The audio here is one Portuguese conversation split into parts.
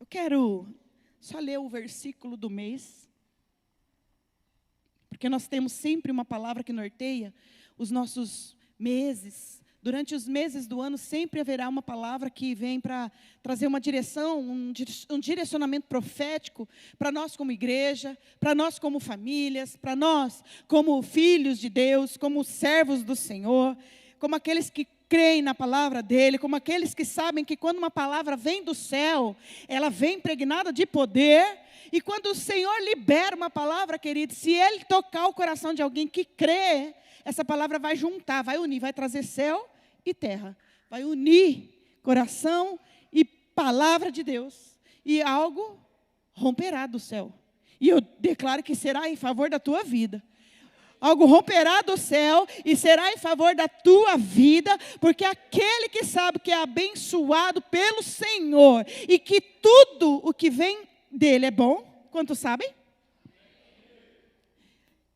quero só ler o versículo do mês, porque nós temos sempre uma palavra que norteia os nossos meses. Durante os meses do ano, sempre haverá uma palavra que vem para trazer uma direção, um direcionamento profético para nós como igreja, para nós como famílias, para nós como filhos de Deus, como servos do Senhor, como aqueles que creem na palavra dEle, como aqueles que sabem que quando uma palavra vem do céu, ela vem impregnada de poder. E quando o Senhor libera uma palavra, querido, se Ele tocar o coração de alguém que crê, essa palavra vai juntar, vai unir, vai trazer céu e terra. Vai unir coração e palavra de Deus. E algo romperá do céu. E eu declaro que será em favor da tua vida. Algo romperá do céu e será em favor da tua vida, porque aquele que sabe que é abençoado pelo Senhor e que tudo o que vem dele é bom, quantos sabem?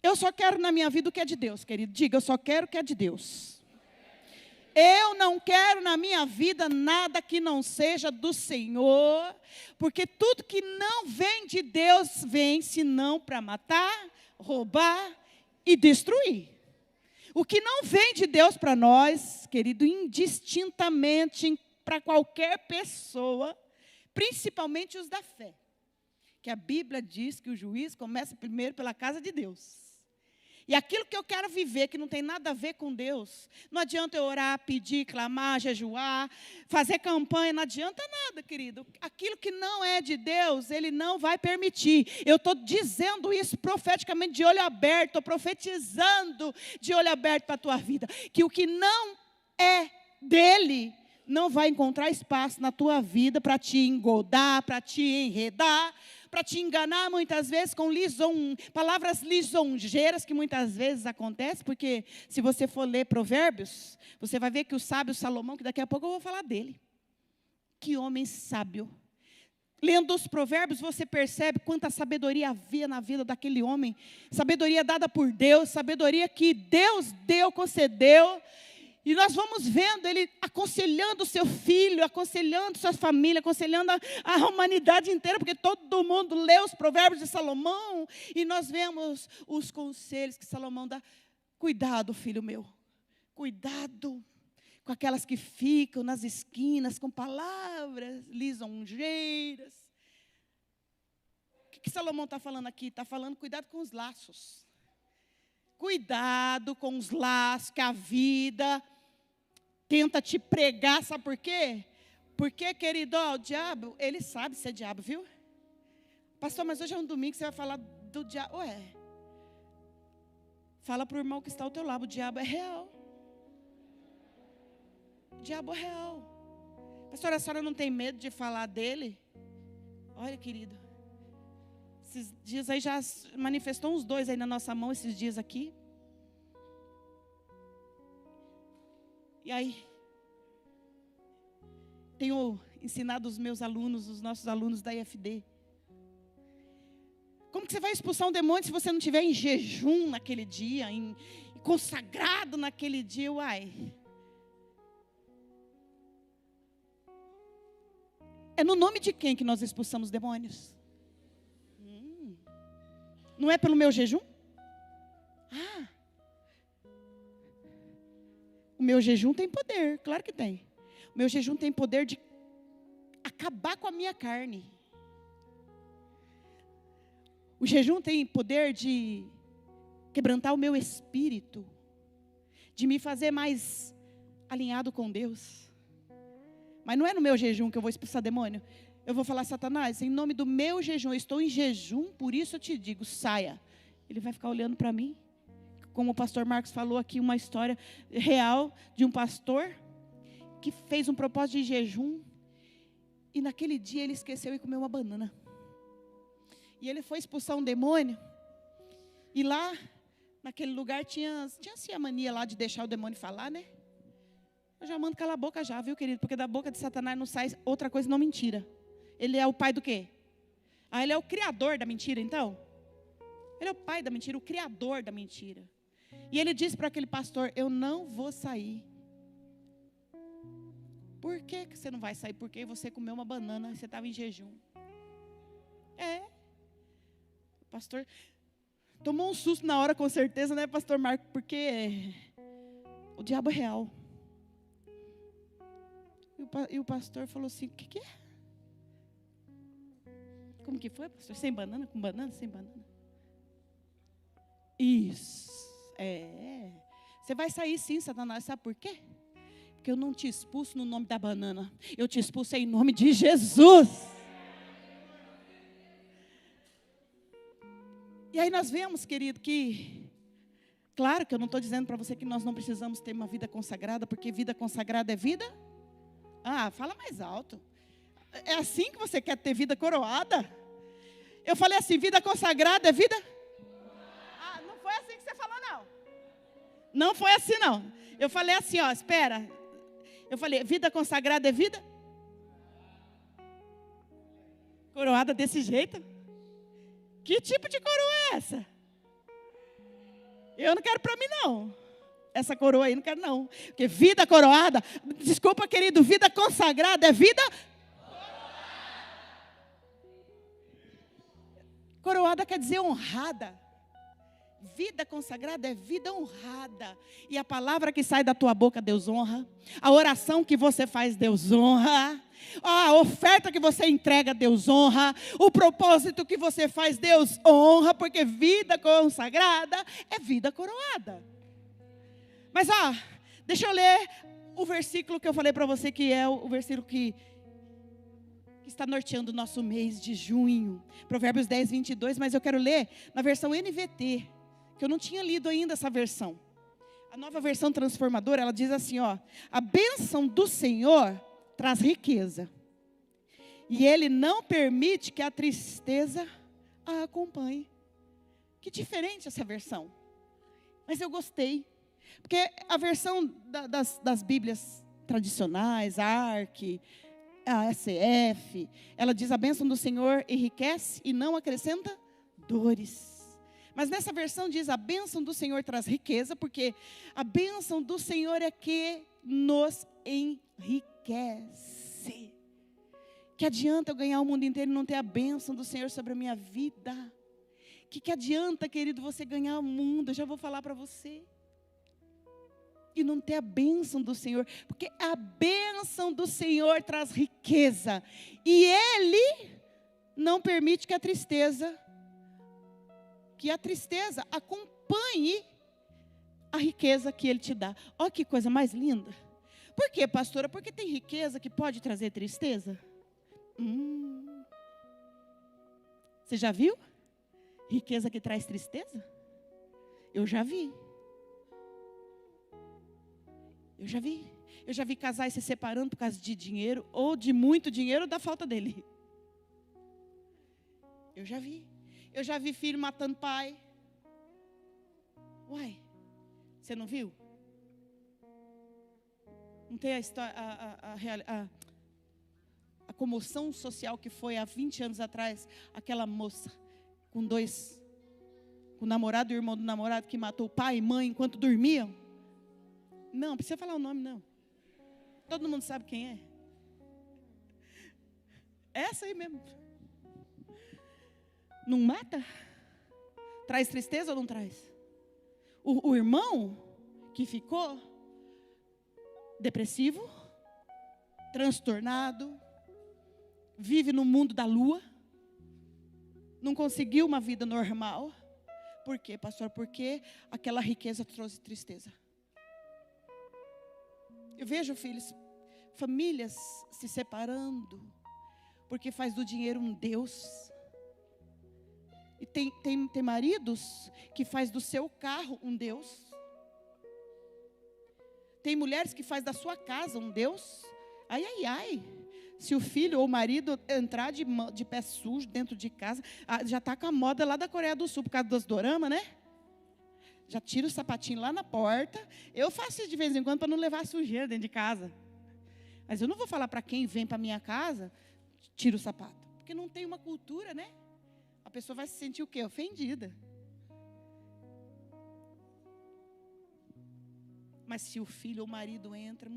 Eu só quero na minha vida o que é de Deus, querido. Diga, eu só quero o que é de Deus. Eu não quero na minha vida nada que não seja do Senhor, porque tudo que não vem de Deus vem senão para matar, roubar e destruir. O que não vem de Deus para nós, querido, indistintamente para qualquer pessoa, principalmente os da fé, que a Bíblia diz que o juiz começa primeiro pela casa de Deus. E aquilo que eu quero viver, que não tem nada a ver com Deus, não adianta eu orar, pedir, clamar, jejuar, fazer campanha, não adianta nada, querido. Aquilo que não é de Deus, Ele não vai permitir. Eu estou dizendo isso profeticamente de olho aberto, estou profetizando de olho aberto para a tua vida. Que o que não é dEle, não vai encontrar espaço na tua vida para te engodar, para te enredar, para te enganar muitas vezes com palavras lisonjeiras que muitas vezes acontecem, porque se você for ler Provérbios, você vai ver que o sábio Salomão, que daqui a pouco eu vou falar dele. Que homem sábio. Lendo os Provérbios, você percebe quanta sabedoria havia na vida daquele homem. Sabedoria dada por Deus, sabedoria que Deus deu, concedeu. E nós vamos vendo ele aconselhando o seu filho, aconselhando sua família, aconselhando a humanidade inteira, porque todo mundo lê os provérbios de Salomão, e nós vemos os conselhos que Salomão dá. Cuidado, filho meu, cuidado com aquelas que ficam nas esquinas com palavras lisonjeiras. O que Salomão está falando aqui? Está falando, cuidado com os laços. Cuidado com os laços que a vida tenta te pregar, sabe por quê? Porque, querido, o diabo, ele sabe ser diabo, viu? Pastor, mas hoje é um domingo, você vai falar do diabo. Ué, fala para o irmão que está ao teu lado, o diabo é real. O diabo é real. Pastor, a senhora não tem medo de falar dele? Olha, querido, esses dias aí já manifestou uns 2 aí na nossa mão, esses dias aqui. E aí, tenho ensinado os meus alunos, os nossos alunos da IFD. Como que você vai expulsar um demônio se você não estiver em jejum naquele dia, consagrado naquele dia? Uai. É no nome de quem que nós expulsamos demônios? Não é pelo meu jejum? Ah. O meu jejum tem poder, claro que tem. O meu jejum tem poder de acabar com a minha carne. O jejum tem poder de quebrantar o meu espírito, de me fazer mais alinhado com Deus. Mas não é no meu jejum que eu vou expulsar demônio. Eu vou falar, Satanás, em nome do meu jejum, eu estou em jejum, por isso eu te digo, saia. Ele vai ficar olhando para mim. Como o pastor Marcos falou aqui, uma história real de um pastor que fez um propósito de jejum. E naquele dia ele esqueceu e comeu uma banana. E ele foi expulsar um demônio. E lá, naquele lugar, tinha assim a mania lá de deixar o demônio falar, né? Eu já mando calar a boca já, viu, querido? Porque da boca de Satanás não sai outra coisa, não mentira. Ele é o pai do quê? Ah, ele é o criador da mentira, então? Ele é o pai da mentira, o criador da mentira. E ele disse para aquele pastor, eu não vou sair Por que você não vai sair? Porque você comeu uma banana e você estava em jejum. O pastor tomou um susto na hora, com certeza, né, pastor Marco? Porque o diabo é real. E o pastor falou assim, o que é? Como que foi, pastor? Sem banana? Com banana? Sem banana? Isso. Você vai sair sim, Satanás. Sabe por quê? Porque eu não te expulso no nome da banana. Eu te expulso em nome de Jesus. E aí nós vemos, querido, que... Claro que eu não estou dizendo para você que nós não precisamos ter uma vida consagrada, porque vida consagrada é vida... fala mais alto. É assim que você quer ter vida coroada? Eu falei assim, vida consagrada é vida... não foi assim que você falou, não. Não foi assim, não. Eu falei assim, espera. Eu falei, vida consagrada é vida? Coroada desse jeito? Que tipo de coroa é essa? Eu não quero para mim, não. Essa coroa aí, não quero, não. Porque vida coroada, desculpa, querido, vida consagrada é vida... Coroada quer dizer honrada. Vida consagrada é vida honrada. E a palavra que sai da tua boca, Deus honra. A oração que você faz, Deus honra. A oferta que você entrega, Deus honra. O propósito que você faz, Deus honra. Porque vida consagrada é vida coroada. Mas deixa eu ler o versículo que eu falei para você, que é o versículo que está norteando o nosso mês de junho. Provérbios 10, 22, mas eu quero ler na versão NVT, que eu não tinha lido ainda essa versão. A nova versão transformadora, ela diz assim, a bênção do Senhor traz riqueza, e Ele não permite que a tristeza a acompanhe. Que diferente essa versão. Mas eu gostei, porque a versão das Bíblias tradicionais, a ARC, a SF, ela diz, a bênção do Senhor enriquece e não acrescenta dores. Mas nessa versão diz, a bênção do Senhor traz riqueza, porque a bênção do Senhor é que nos enriquece. Que adianta eu ganhar o mundo inteiro e não ter a bênção do Senhor sobre a minha vida? Que adianta, querido, você ganhar o mundo? Eu já vou falar para você. E não ter a bênção do Senhor, porque a bênção do Senhor traz riqueza, e Ele não permite que a tristeza acompanhe a riqueza que Ele te dá. Olha que coisa mais linda. Por quê, pastora? Porque tem riqueza que pode trazer tristeza? Você já viu? Riqueza que traz tristeza? Eu já vi. Eu já vi casais se separando por causa de dinheiro, ou de muito dinheiro, ou da falta dele. Eu já vi filho matando pai. Uai, você não viu? Não tem a história, a comoção social que foi há 20 anos atrás, aquela moça com o namorado e o irmão do namorado que matou pai e mãe enquanto dormiam? Não precisa falar o nome, não. Todo mundo sabe quem é. Essa aí mesmo. Não mata? Traz tristeza ou não traz? O irmão que ficou depressivo, transtornado, vive no mundo da lua, não conseguiu uma vida normal. Por quê, pastor? Porque aquela riqueza trouxe tristeza. Eu vejo, filhos, famílias se separando, porque faz do dinheiro um Deus. E tem maridos que faz do seu carro um Deus. Tem mulheres que faz da sua casa um Deus. Ai, ai, ai. Se o filho ou o marido entrar de pé sujo dentro de casa, já está com a moda lá da Coreia do Sul, por causa dos dorama, né? Já tira o sapatinho lá na porta. Eu faço isso de vez em quando para não levar sujeira dentro de casa. Mas eu não vou falar para quem vem para minha casa, tira o sapato. Porque não tem uma cultura, né? A pessoa vai se sentir o quê? Ofendida. Mas se o filho ou o marido entra,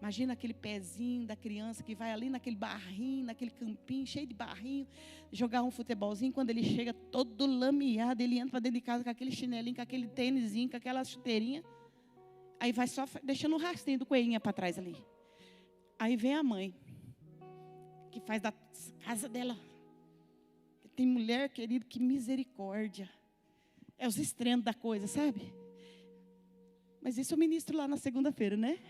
Imagina aquele pezinho da criança que vai ali naquele barrinho, naquele campinho cheio de barrinho, jogar um futebolzinho. Quando ele chega todo lameado, ele entra para dentro de casa com aquele chinelinho, com aquele tênisinho, com aquela chuteirinha. Aí vai só deixando o rastrinho do coelhinho para trás ali. Aí vem a mãe, que faz da casa dela. Tem mulher, querido, que misericórdia. É os extremos da coisa, sabe? Mas isso eu ministro lá na segunda-feira, né?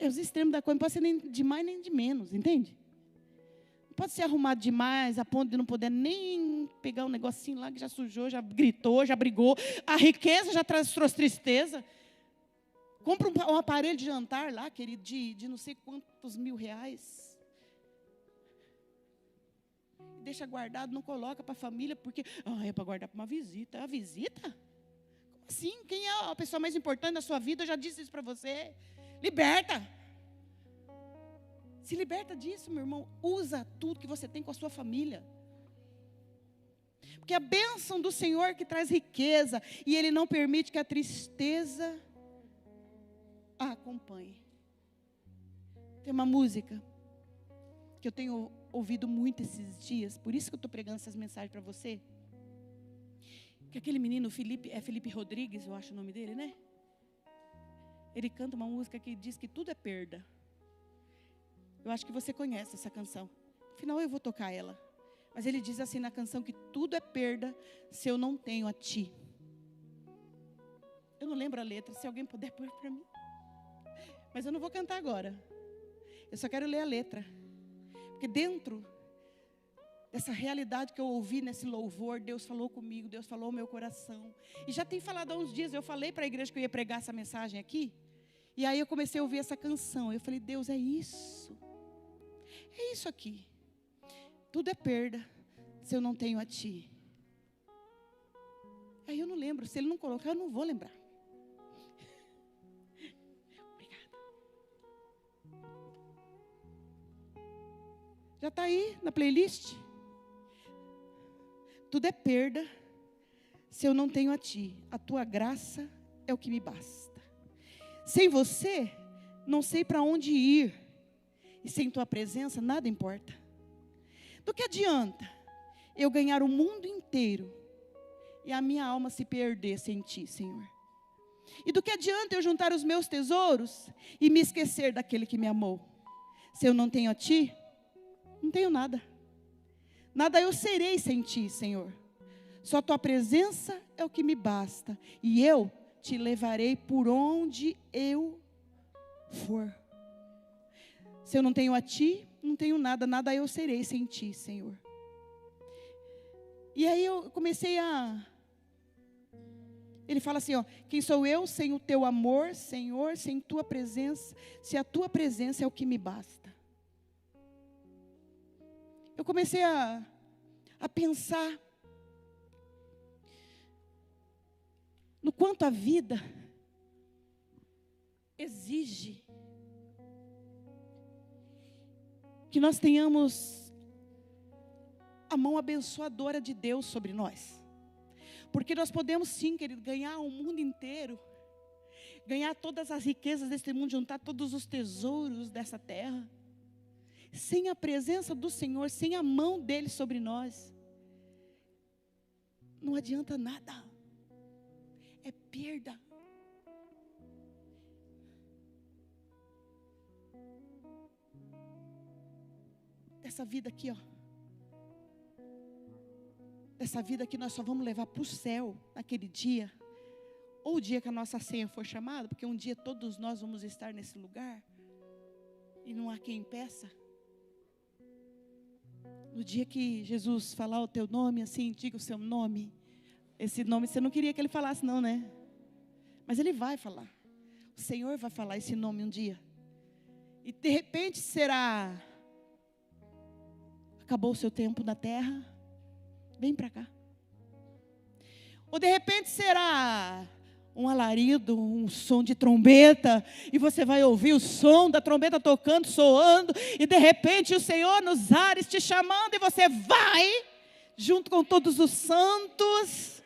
É os extremos da coisa, não pode ser nem de mais nem de menos, entende? Não pode ser arrumado demais, a ponto de não poder nem pegar um negocinho lá que já sujou, já gritou, já brigou. A riqueza já trouxe tristeza. Compra um aparelho de jantar lá, querido, de não sei quantos R$1.000. Deixa guardado, não coloca para a família, porque é para guardar para uma visita. É uma visita? Como assim? Quem é a pessoa mais importante da sua vida? Eu já disse isso para você. Liberta. Se liberta disso, meu irmão. Usa tudo que você tem com a sua família. Porque a bênção do Senhor que traz riqueza, e Ele não permite que a tristeza a acompanhe. Tem uma música que eu tenho ouvido muito esses dias, por isso que eu estou pregando essas mensagens para você. Que aquele menino, Felipe Rodrigues, eu acho o nome dele, né? Ele canta uma música que diz que tudo é perda. Eu acho que você conhece essa canção. Afinal, eu vou tocar ela. Mas ele diz assim na canção que tudo é perda se eu não tenho a ti. Eu não lembro a letra, se alguém puder pôr para mim. Mas eu não vou cantar agora. Eu só quero ler a letra. Porque dentro dessa realidade que eu ouvi nesse louvor, Deus falou comigo, Deus falou ao meu coração. E já tem falado há uns dias, eu falei para a igreja que eu ia pregar essa mensagem aqui. E aí eu comecei a ouvir essa canção. Eu falei, Deus, é isso. É isso aqui. Tudo é perda se eu não tenho a ti. Aí eu não lembro. Se ele não colocar, eu não vou lembrar. Obrigada. Já está aí na playlist? Tudo é perda se eu não tenho a ti. A tua graça é o que me basta. Sem você, não sei para onde ir. E sem tua presença, nada importa. Do que adianta eu ganhar o mundo inteiro e a minha alma se perder sem ti, Senhor? E do que adianta eu juntar os meus tesouros e me esquecer daquele que me amou? Se eu não tenho a ti, não tenho nada. Nada eu serei sem ti, Senhor. Só tua presença é o que me basta. E eu te levarei por onde eu for. Se eu não tenho a ti, não tenho nada. Nada eu serei sem ti, Senhor. E aí eu comecei a... Ele fala assim, quem sou eu sem o teu amor, Senhor, sem tua presença, se a tua presença é o que me basta. Eu comecei a pensar no quanto a vida exige que nós tenhamos a mão abençoadora de Deus sobre nós. Porque nós podemos sim, querido, ganhar o mundo inteiro, ganhar todas as riquezas deste mundo, juntar todos os tesouros dessa terra, sem a presença do Senhor, sem a mão dele sobre nós, não adianta nada. É perda. Dessa vida aqui, dessa vida que nós só vamos levar para o céu naquele dia, ou o dia que a nossa senha for chamada, porque um dia todos nós vamos estar nesse lugar, e não há quem impeça. No dia que Jesus falar o teu nome, assim, diga o seu nome. Esse nome você não queria que ele falasse não, né? Mas ele vai falar. O Senhor vai falar esse nome um dia. E de repente será... Acabou o seu tempo na terra. Vem para cá. Ou de repente será um alarido, um som de trombeta, e você vai ouvir o som da trombeta tocando, soando, e de repente o Senhor nos ares te chamando, e você vai, junto com todos os santos.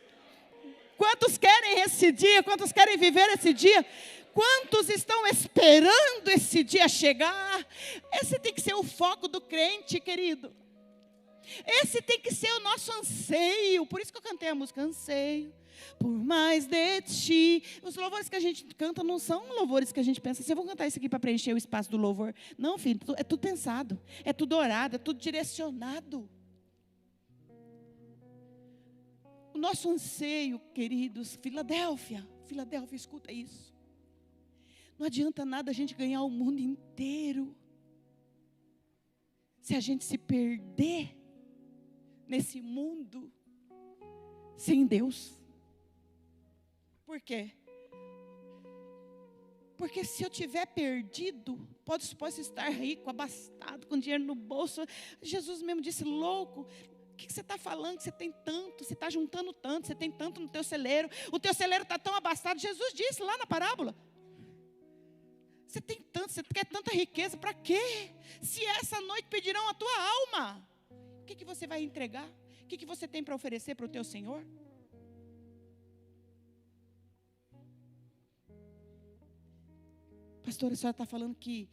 Quantos querem esse dia? Quantos querem viver esse dia? Quantos estão esperando esse dia chegar? Esse tem que ser o foco do crente, querido. Esse tem que ser o nosso anseio. Por isso que eu cantei a música, anseio por mais de ti. Os louvores que a gente canta não são louvores que a gente pensa assim, eu vou cantar isso aqui para preencher o espaço do louvor. Não, filho, é tudo pensado, é tudo orado, é tudo direcionado. O nosso anseio, queridos, Filadélfia, escuta isso. Não adianta nada a gente ganhar o mundo inteiro se a gente se perder nesse mundo sem Deus. Por quê? Porque se eu tiver perdido, posso estar rico, abastado, com dinheiro no bolso. Jesus mesmo disse, louco, o que você está falando? Que você tem tanto, você está juntando tanto, você tem tanto no teu celeiro. O teu celeiro está tão abastado. Jesus disse lá na parábola. Você tem tanto, você quer tanta riqueza, para quê? Se essa noite pedirão a tua alma, o que você vai entregar? O que você tem para oferecer para o teu Senhor? Pastora, a senhora está falando que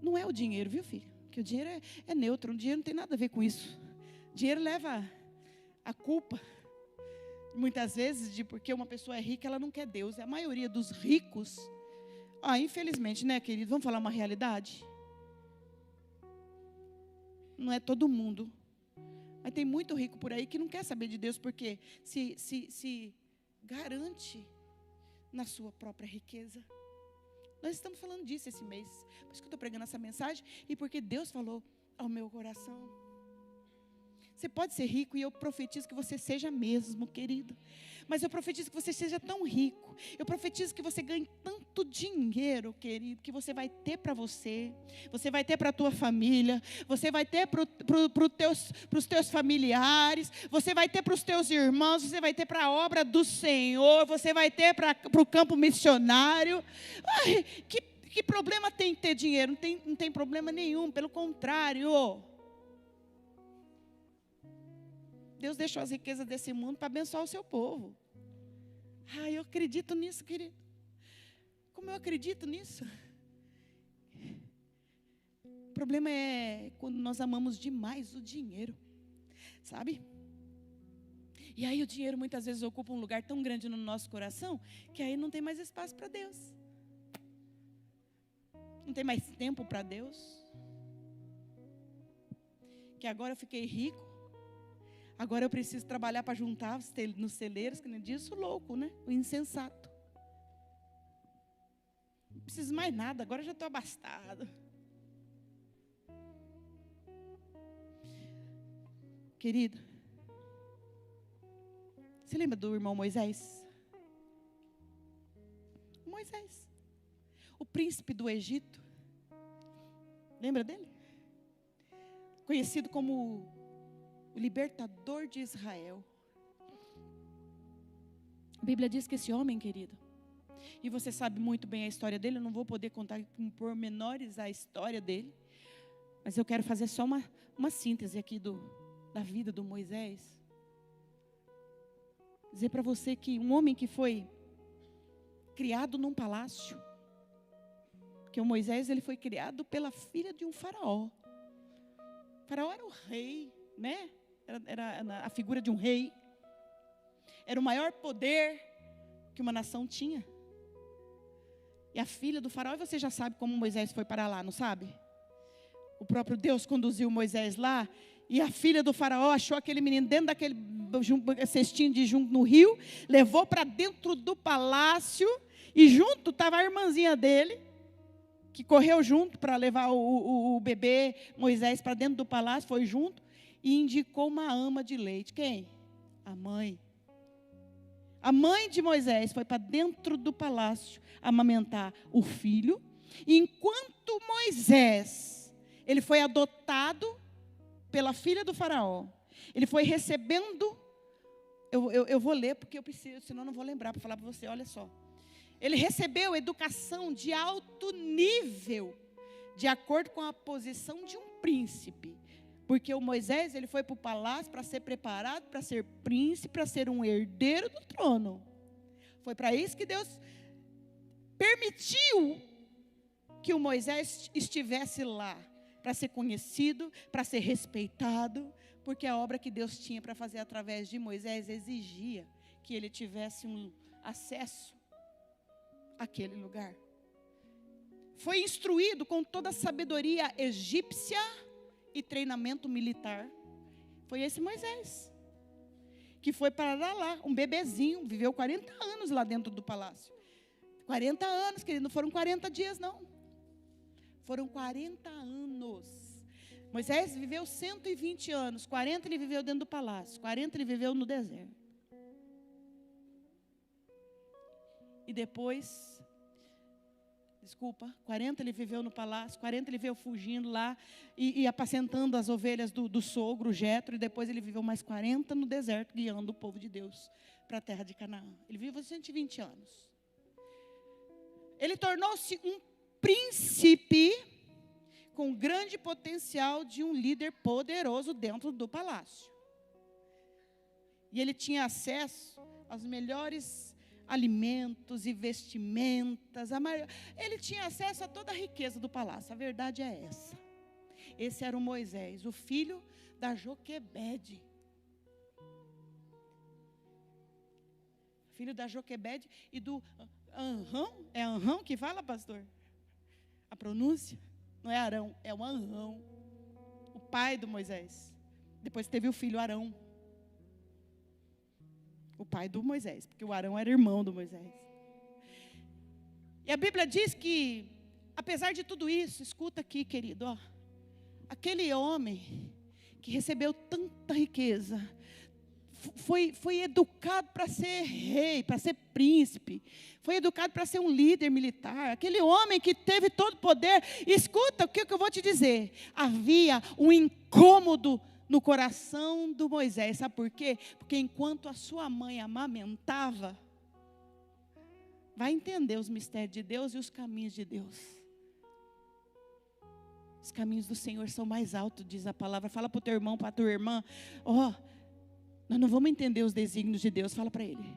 não é o dinheiro, viu, filho? Que o dinheiro é neutro, o dinheiro não tem nada a ver com isso. O dinheiro leva a culpa, muitas vezes, de porque uma pessoa é rica, ela não quer Deus. A maioria dos ricos, infelizmente, né, querido? Vamos falar uma realidade? Não é todo mundo. Mas tem muito rico por aí que não quer saber de Deus, porque se garante na sua própria riqueza. Nós estamos falando disso esse mês. Por isso que eu estou pregando essa mensagem e porque Deus falou ao meu coração. Você pode ser rico e eu profetizo que você seja mesmo, querido. Mas eu profetizo que você seja tão rico. Eu profetizo que você ganhe tanto dinheiro, querido, que você vai ter para você. Você vai ter para a tua família. Você vai ter para os teus familiares. Você vai ter para os teus irmãos. Você vai ter para a obra do Senhor. Você vai ter para o campo missionário. Ai, que problema tem ter dinheiro? Não tem problema nenhum, pelo contrário. Deus deixou as riquezas desse mundo para abençoar o seu povo. Eu acredito nisso, querido. Como eu acredito nisso? O problema é quando nós amamos demais o dinheiro, sabe? E aí o dinheiro muitas vezes ocupa um lugar tão grande no nosso coração, que aí não tem mais espaço para Deus. Não tem mais tempo para Deus. Que agora eu fiquei rico. Agora eu preciso trabalhar para juntar nos celeiros, que nem disso, louco, né? O insensato. Não preciso mais nada, agora eu já estou abastado. Querido, você lembra do irmão Moisés? Moisés, o príncipe do Egito. Lembra dele? Conhecido como o libertador de Israel. A Bíblia diz que esse homem, querido, e você sabe muito bem a história dele, eu não vou poder contar com pormenores a história dele, mas eu quero fazer só uma síntese aqui da vida do Moisés. Dizer para você que um homem que foi criado num palácio, porque o Moisés ele foi criado pela filha de um faraó. O faraó era o rei, né? Era a figura de um rei. Era o maior poder que uma nação tinha. E a filha do faraó, e você já sabe como Moisés foi para lá, não sabe? O próprio Deus conduziu Moisés lá, e a filha do faraó achou aquele menino dentro daquele cestinho de junco no rio, levou para dentro do palácio, e junto estava a irmãzinha dele, que correu junto para levar o bebê Moisés para dentro do palácio, foi junto, e indicou uma ama de leite. Quem? A mãe. A mãe de Moisés foi para dentro do palácio amamentar o filho. E enquanto Moisés, ele foi adotado pela filha do faraó. Ele foi recebendo, eu vou ler porque eu preciso, senão não vou lembrar para falar para você, olha só. Ele recebeu educação de alto nível, de acordo com a posição de um príncipe. Porque o Moisés, ele foi para o palácio para ser preparado, para ser príncipe, para ser um herdeiro do trono. Foi para isso que Deus permitiu que o Moisés estivesse lá, para ser conhecido, para ser respeitado, porque a obra que Deus tinha para fazer através de Moisés exigia que ele tivesse um acesso àquele lugar. Foi instruído com toda a sabedoria egípcia e treinamento militar. Foi esse Moisés, que foi para lá, um bebezinho, viveu 40 anos lá dentro do palácio. 40 anos, querido, não foram 40 dias, não. Foram 40 anos. Moisés viveu 120 anos, 40 ele viveu dentro do palácio, 40 ele viveu no deserto. E depois, 40 ele viveu no palácio, 40 ele veio fugindo lá e apacentando as ovelhas do sogro, Jetro, e depois ele viveu mais 40 no deserto, guiando o povo de Deus para a terra de Canaã. Ele viveu 120 anos. Ele tornou-se um príncipe com grande potencial de um líder poderoso dentro do palácio. E ele tinha acesso aos melhores alimentos e vestimentas. Ele tinha acesso a toda a riqueza do palácio. A verdade é essa. Esse era o Moisés, o filho da Joquebede. Filho da Joquebede e do Anrão. É Anrão que fala, pastor? A pronúncia? Não é Arão, é o Anrão. O pai do Moisés. Depois teve o filho Arão. O pai do Moisés, porque o Arão era irmão do Moisés. E a Bíblia diz que, apesar de tudo isso, escuta aqui, querido, ó, aquele homem que recebeu tanta riqueza, foi educado para ser rei, para ser príncipe, foi educado para ser um líder militar, aquele homem que teve todo o poder. Escuta o que eu vou te dizer, havia um incômodo no coração do Moisés, sabe por quê? Porque enquanto a sua mãe amamentava, vai entender os mistérios de Deus e os caminhos de Deus. Os caminhos do Senhor são mais altos, diz a palavra. Fala para o teu irmão, para a tua irmã, nós não vamos entender os desígnios de Deus, fala para ele.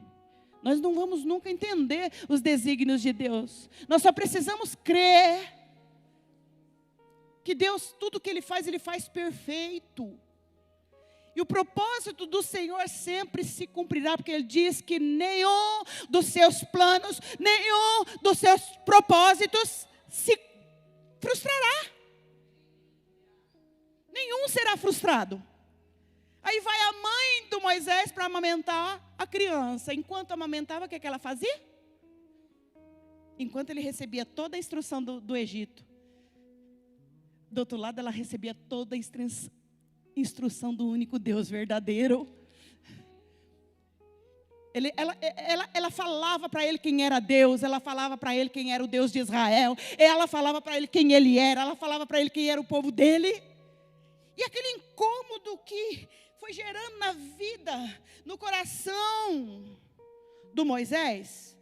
Nós não vamos nunca entender os desígnios de Deus. Nós só precisamos crer que Deus, tudo que Ele faz perfeito. E o propósito do Senhor sempre se cumprirá, porque Ele diz que nenhum dos seus planos, nenhum dos seus propósitos se frustrará. Nenhum será frustrado. Aí vai a mãe do Moisés para amamentar a criança. Enquanto amamentava, o que ela fazia? Enquanto ele recebia toda a instrução do Egito, do outro lado ela recebia toda a instrução do único Deus verdadeiro. Ela falava para ele quem era Deus, ela falava para ele quem era o Deus de Israel, ela falava para ele quem ele era, ela falava para ele quem era o povo dele. E aquele incômodo que foi gerando na vida, no coração do Moisés,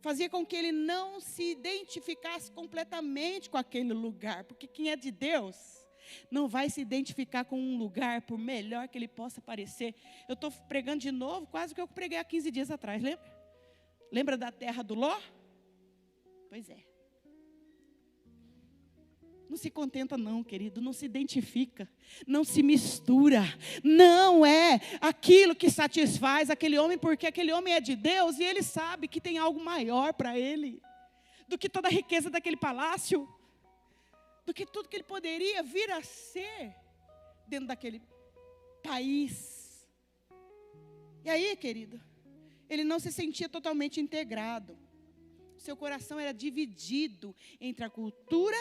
fazia com que ele não se identificasse completamente com aquele lugar, porque quem é de Deus não vai se identificar com um lugar, por melhor que ele possa parecer. Eu estou pregando de novo, quase que eu preguei há 15 dias atrás, lembra? Lembra da terra do Ló? Pois é. Não se contenta não, querido, não se identifica, não se mistura, não é aquilo que satisfaz aquele homem, porque aquele homem é de Deus e ele sabe que tem algo maior para ele, do que toda a riqueza daquele palácio, do que tudo que ele poderia vir a ser dentro daquele país. E aí, querido, ele não se sentia totalmente integrado, seu coração era dividido entre a cultura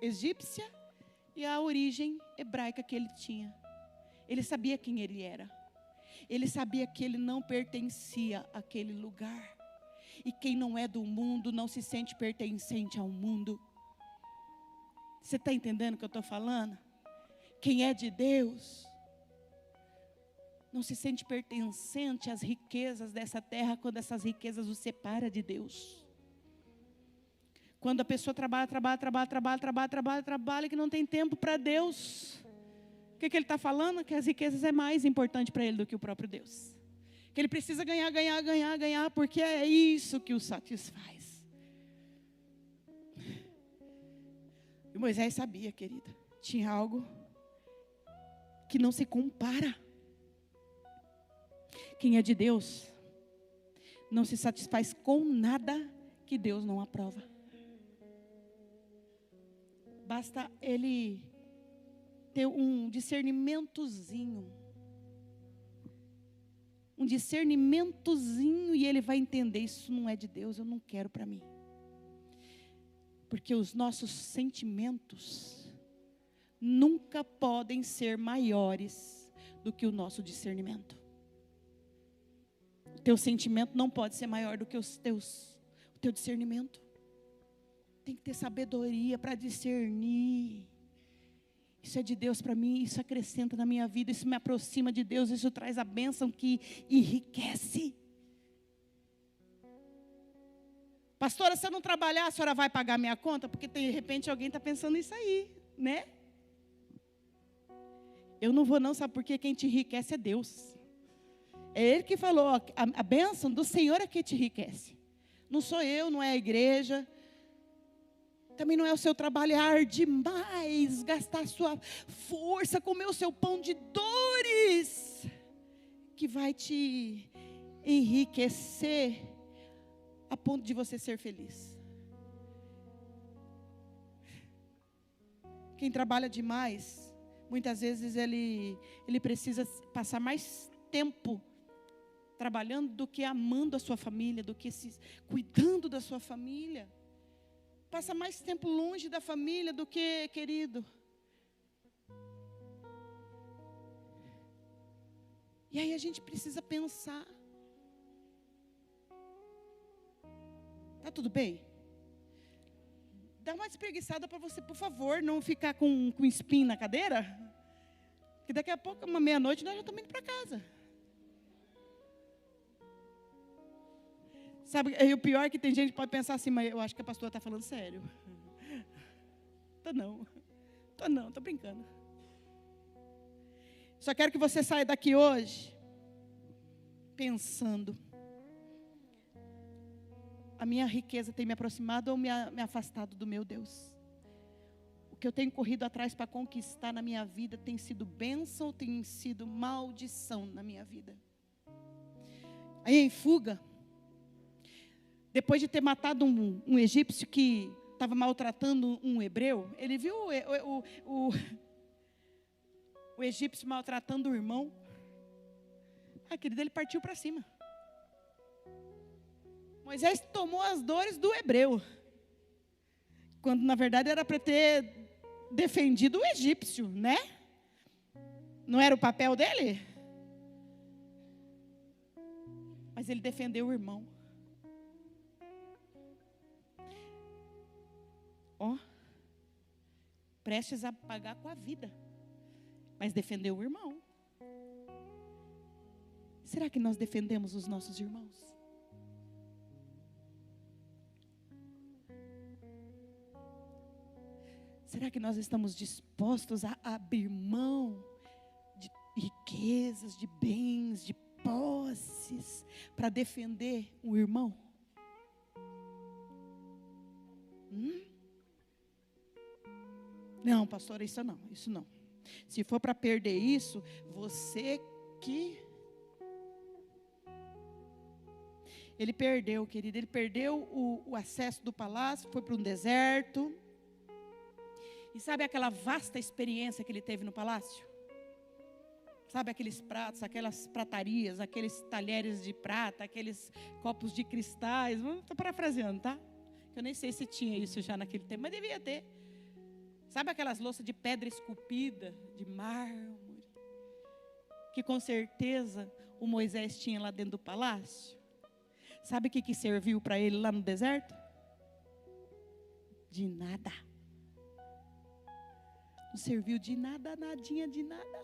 egípcia e a origem hebraica que ele tinha. Ele sabia quem ele era. Ele sabia que ele não pertencia àquele lugar. E quem não é do mundo não se sente pertencente ao mundo. Você está entendendo o que eu estou falando? Quem é de Deus não se sente pertencente às riquezas dessa terra quando essas riquezas o separam de Deus. Quando a pessoa trabalha, que não tem tempo para Deus, que ele está falando? Que as riquezas é mais importante para ele do que o próprio Deus. Que ele precisa ganhar, porque é isso que o satisfaz. E Moisés sabia, querida, tinha algo que não se compara. Quem é de Deus não se satisfaz com nada que Deus não aprova. Basta ele ter um discernimentozinho. E ele vai entender, isso não é de Deus, eu não quero para mim. Porque os nossos sentimentos nunca podem ser maiores do que o nosso discernimento. O teu sentimento não pode ser maior do que o teu discernimento. Tem que ter sabedoria para discernir. Isso é de Deus para mim, isso acrescenta na minha vida, isso me aproxima de Deus, isso traz a bênção que enriquece. Pastora, se eu não trabalhar, a senhora vai pagar minha conta? Porque de repente alguém está pensando nisso aí, né? Eu não vou não, sabe por quê? Quem te enriquece é Deus. É Ele que falou, a bênção do Senhor é que te enriquece. Não sou eu, não é a igreja. Também não é o seu trabalhar demais, gastar sua força, comer o seu pão de dores, que vai te enriquecer a ponto de você ser feliz. Quem trabalha demais, muitas vezes ele precisa passar mais tempo trabalhando do que amando a sua família, do que cuidando da sua família. Passa mais tempo longe da família do que, querido. E aí a gente precisa pensar. Tá tudo bem? Dá uma espreguiçada para você, por favor, não ficar com espinho na cadeira. Porque daqui a pouco, uma meia-noite, nós já estamos indo para casa. Sabe, e o pior é que tem gente que pode pensar assim, mas eu acho que a pastora está falando sério. Tô brincando. Só quero que você saia daqui hoje pensando: a minha riqueza tem me aproximado ou me afastado do meu Deus? O que eu tenho corrido atrás para conquistar na minha vida tem sido bênção ou tem sido maldição na minha vida? Aí em fuga, depois de ter matado um egípcio que estava maltratando um hebreu, ele viu o egípcio maltratando o irmão. Querido, ele partiu para cima. Moisés tomou as dores do hebreu, quando na verdade era para ter defendido o egípcio, né? Não era o papel dele? Mas ele defendeu o irmão. Prestes a pagar com a vida, mas defendeu o irmão. Será que nós defendemos os nossos irmãos? Será que nós estamos dispostos a abrir mão de riquezas, de bens, de posses, para defender um irmão? Não, pastora, isso não. Se for para perder isso, você que... Ele perdeu, querido, ele perdeu o acesso do palácio, foi para um deserto. E sabe aquela vasta experiência que ele teve no palácio? Sabe aqueles pratos, aquelas pratarias, aqueles talheres de prata, aqueles copos de cristais? Estou parafraseando, tá? Eu nem sei se tinha isso já naquele tempo, mas devia ter. Sabe aquelas louças de pedra esculpida, de mármore, que com certeza o Moisés tinha lá dentro do palácio? Sabe o que serviu para ele lá no deserto? De nada. Não serviu de nada, nadinha de nada.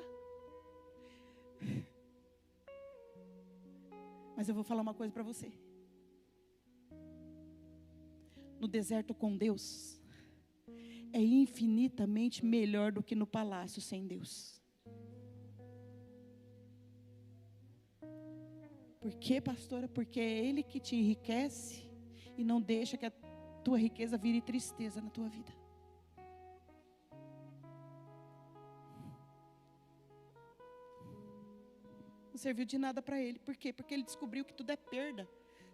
Mas eu vou falar uma coisa para você. No deserto com Deus é infinitamente melhor do que no palácio sem Deus. Por quê, pastora? Porque é Ele que te enriquece e não deixa que a tua riqueza vire tristeza na tua vida. Não serviu de nada para ele. Por quê? Porque ele descobriu que tudo é perda.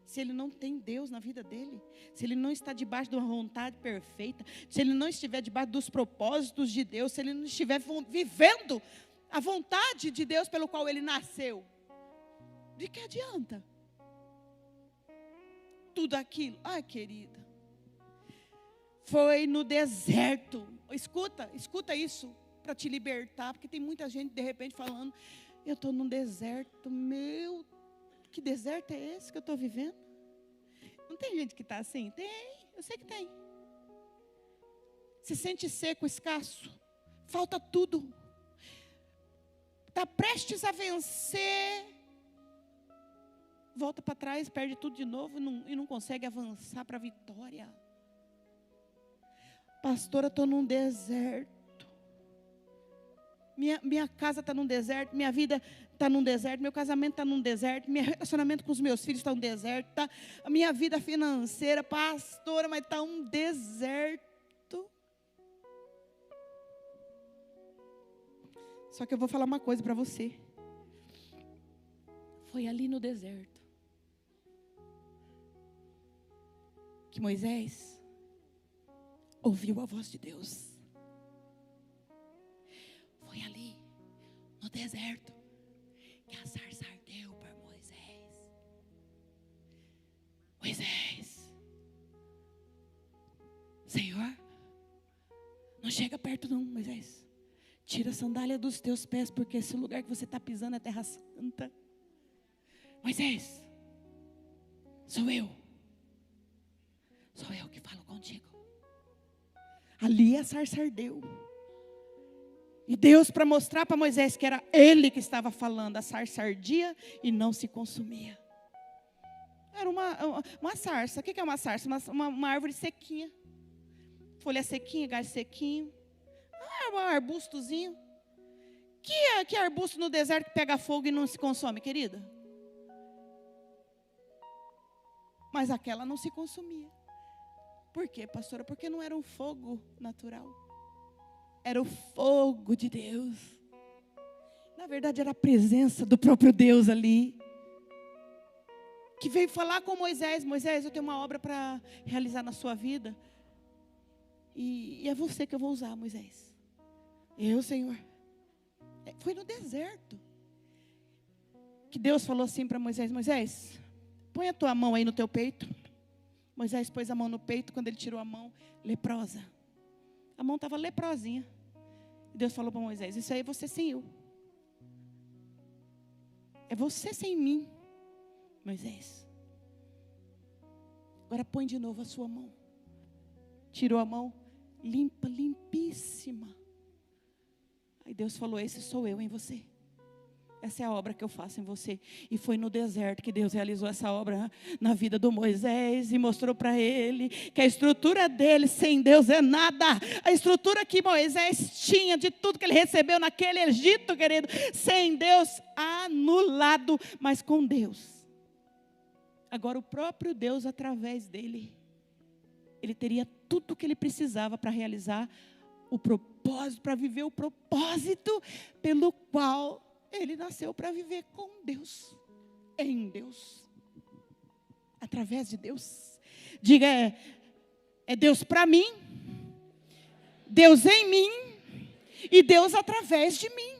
Se ele não tem Deus na vida dele, se ele não está debaixo de uma vontade perfeita, se ele não estiver debaixo dos propósitos de Deus, se ele não estiver vivendo a vontade de Deus pelo qual ele nasceu, de que adianta? Tudo aquilo, ai querida, foi no deserto. Escuta isso para te libertar, porque tem muita gente de repente falando, eu estou num deserto, meu, que deserto é esse que eu estou vivendo? Não tem gente que está assim? Tem, eu sei que tem. Se sente seco, escasso, falta tudo. Está prestes a vencer, volta para trás, perde tudo de novo e não consegue avançar para a vitória. Pastora, estou num deserto. Minha casa está num deserto, minha vida está num deserto, meu casamento está num deserto, meu relacionamento com os meus filhos está num deserto, tá? A minha vida financeira, pastora, mas está um deserto. Só que eu vou falar uma coisa para você. Foi ali no deserto que Moisés ouviu a voz de Deus. Foi ali no deserto que a sarça ardeu para Moisés. Moisés, Senhor, não chega perto não, Moisés. Tira a sandália dos teus pés, porque esse lugar que você está pisando é terra santa. Moisés, sou eu que falo contigo. Ali a sarça ardeu. E Deus, para mostrar para Moisés que era ele que estava falando, a sarça ardia e não se consumia. Era uma sarça. O que é uma sarça? Uma árvore sequinha. Folha sequinha, galho sequinho. Um arbustozinho. Que arbusto no deserto que pega fogo e não se consome, querida? Mas aquela não se consumia. Por quê, pastora? Porque não era um fogo natural. Era o fogo de Deus. Na verdade, era a presença do próprio Deus ali. Que veio falar com Moisés. Moisés, eu tenho uma obra para realizar na sua vida. E é você que eu vou usar, Moisés. Eu, Senhor. Foi no deserto que Deus falou assim para Moisés. Moisés, põe a tua mão aí no teu peito. Moisés pôs a mão no peito. Quando ele tirou a mão, leprosa. A mão estava leprosinha. E Deus falou para Moisés, isso aí é você sem eu. É você sem mim, Moisés. Agora põe de novo a sua mão. Tirou a mão, limpa, limpíssima. Aí Deus falou, esse sou eu em você. Essa é a obra que eu faço em você. E foi no deserto que Deus realizou essa obra na vida do Moisés. E mostrou para ele que a estrutura dele sem Deus é nada. A estrutura que Moisés tinha de tudo que ele recebeu naquele Egito, querido. Sem Deus, anulado. Mas com Deus. Agora o próprio Deus através dele. Ele teria tudo o que ele precisava para realizar o propósito. Para viver o propósito pelo qual ele nasceu para viver com Deus, em Deus, através de Deus. Diga, é Deus para mim, Deus em mim e Deus através de mim.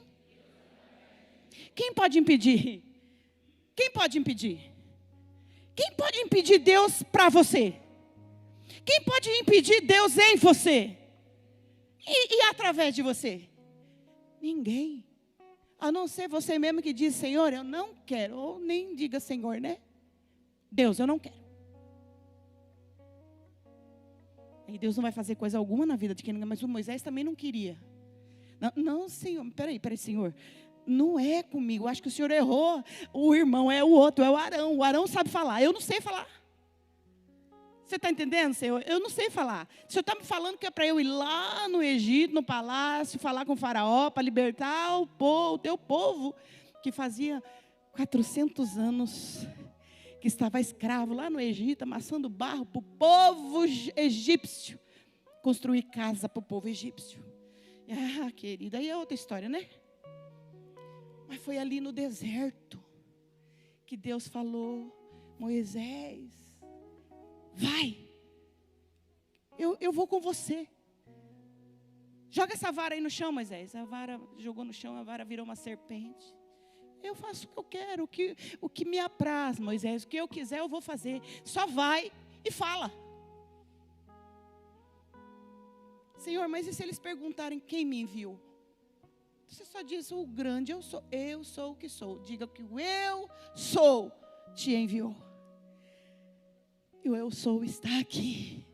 Quem pode impedir? Quem pode impedir? Quem pode impedir Deus para você? Quem pode impedir Deus em você? E através de você? Ninguém. A não ser você mesmo que diz, Senhor, eu não quero. Ou nem diga Senhor, né? Deus, eu não quero. E Deus não vai fazer coisa alguma na vida de quem não quer. Mas o Moisés também não queria. Não, Senhor, peraí, Senhor. Não é comigo, acho que o Senhor errou. O irmão é o outro, é o Arão. O Arão sabe falar, eu não sei falar. Você está entendendo, Senhor? Eu não sei falar. O Senhor está me falando que é para eu ir lá no Egito, no palácio, falar com o faraó, para libertar o teu povo, que fazia 400 anos que estava escravo lá no Egito, amassando barro para o povo egípcio, construir casa para o povo egípcio. Ah, querida, aí é outra história, né? Mas foi ali no deserto que Deus falou: Moisés, vai, eu vou com você. Joga essa vara aí no chão, Moisés. A vara jogou no chão, a vara virou uma serpente. Eu faço o que eu quero, o que me apraz, Moisés. O que eu quiser eu vou fazer. Só vai e fala. Senhor, mas e se eles perguntarem quem me enviou? Você só diz: o grande eu sou o que sou. Diga que o eu sou te enviou. E o eu sou está aqui.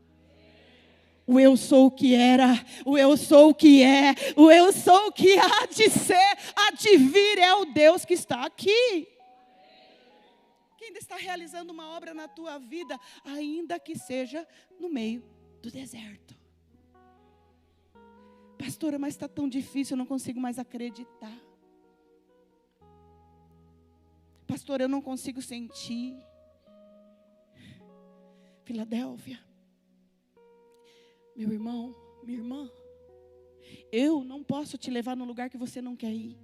O eu sou o que era, o eu sou o que é, o eu sou o que há de ser, há de vir, é o Deus que está aqui. Que ainda está realizando uma obra na tua vida, ainda que seja no meio do deserto. Pastora, mas está tão difícil, eu não consigo mais acreditar. Pastora, eu não consigo sentir. Filadélfia, meu irmão, minha irmã, eu não posso te levar num lugar que você não quer ir.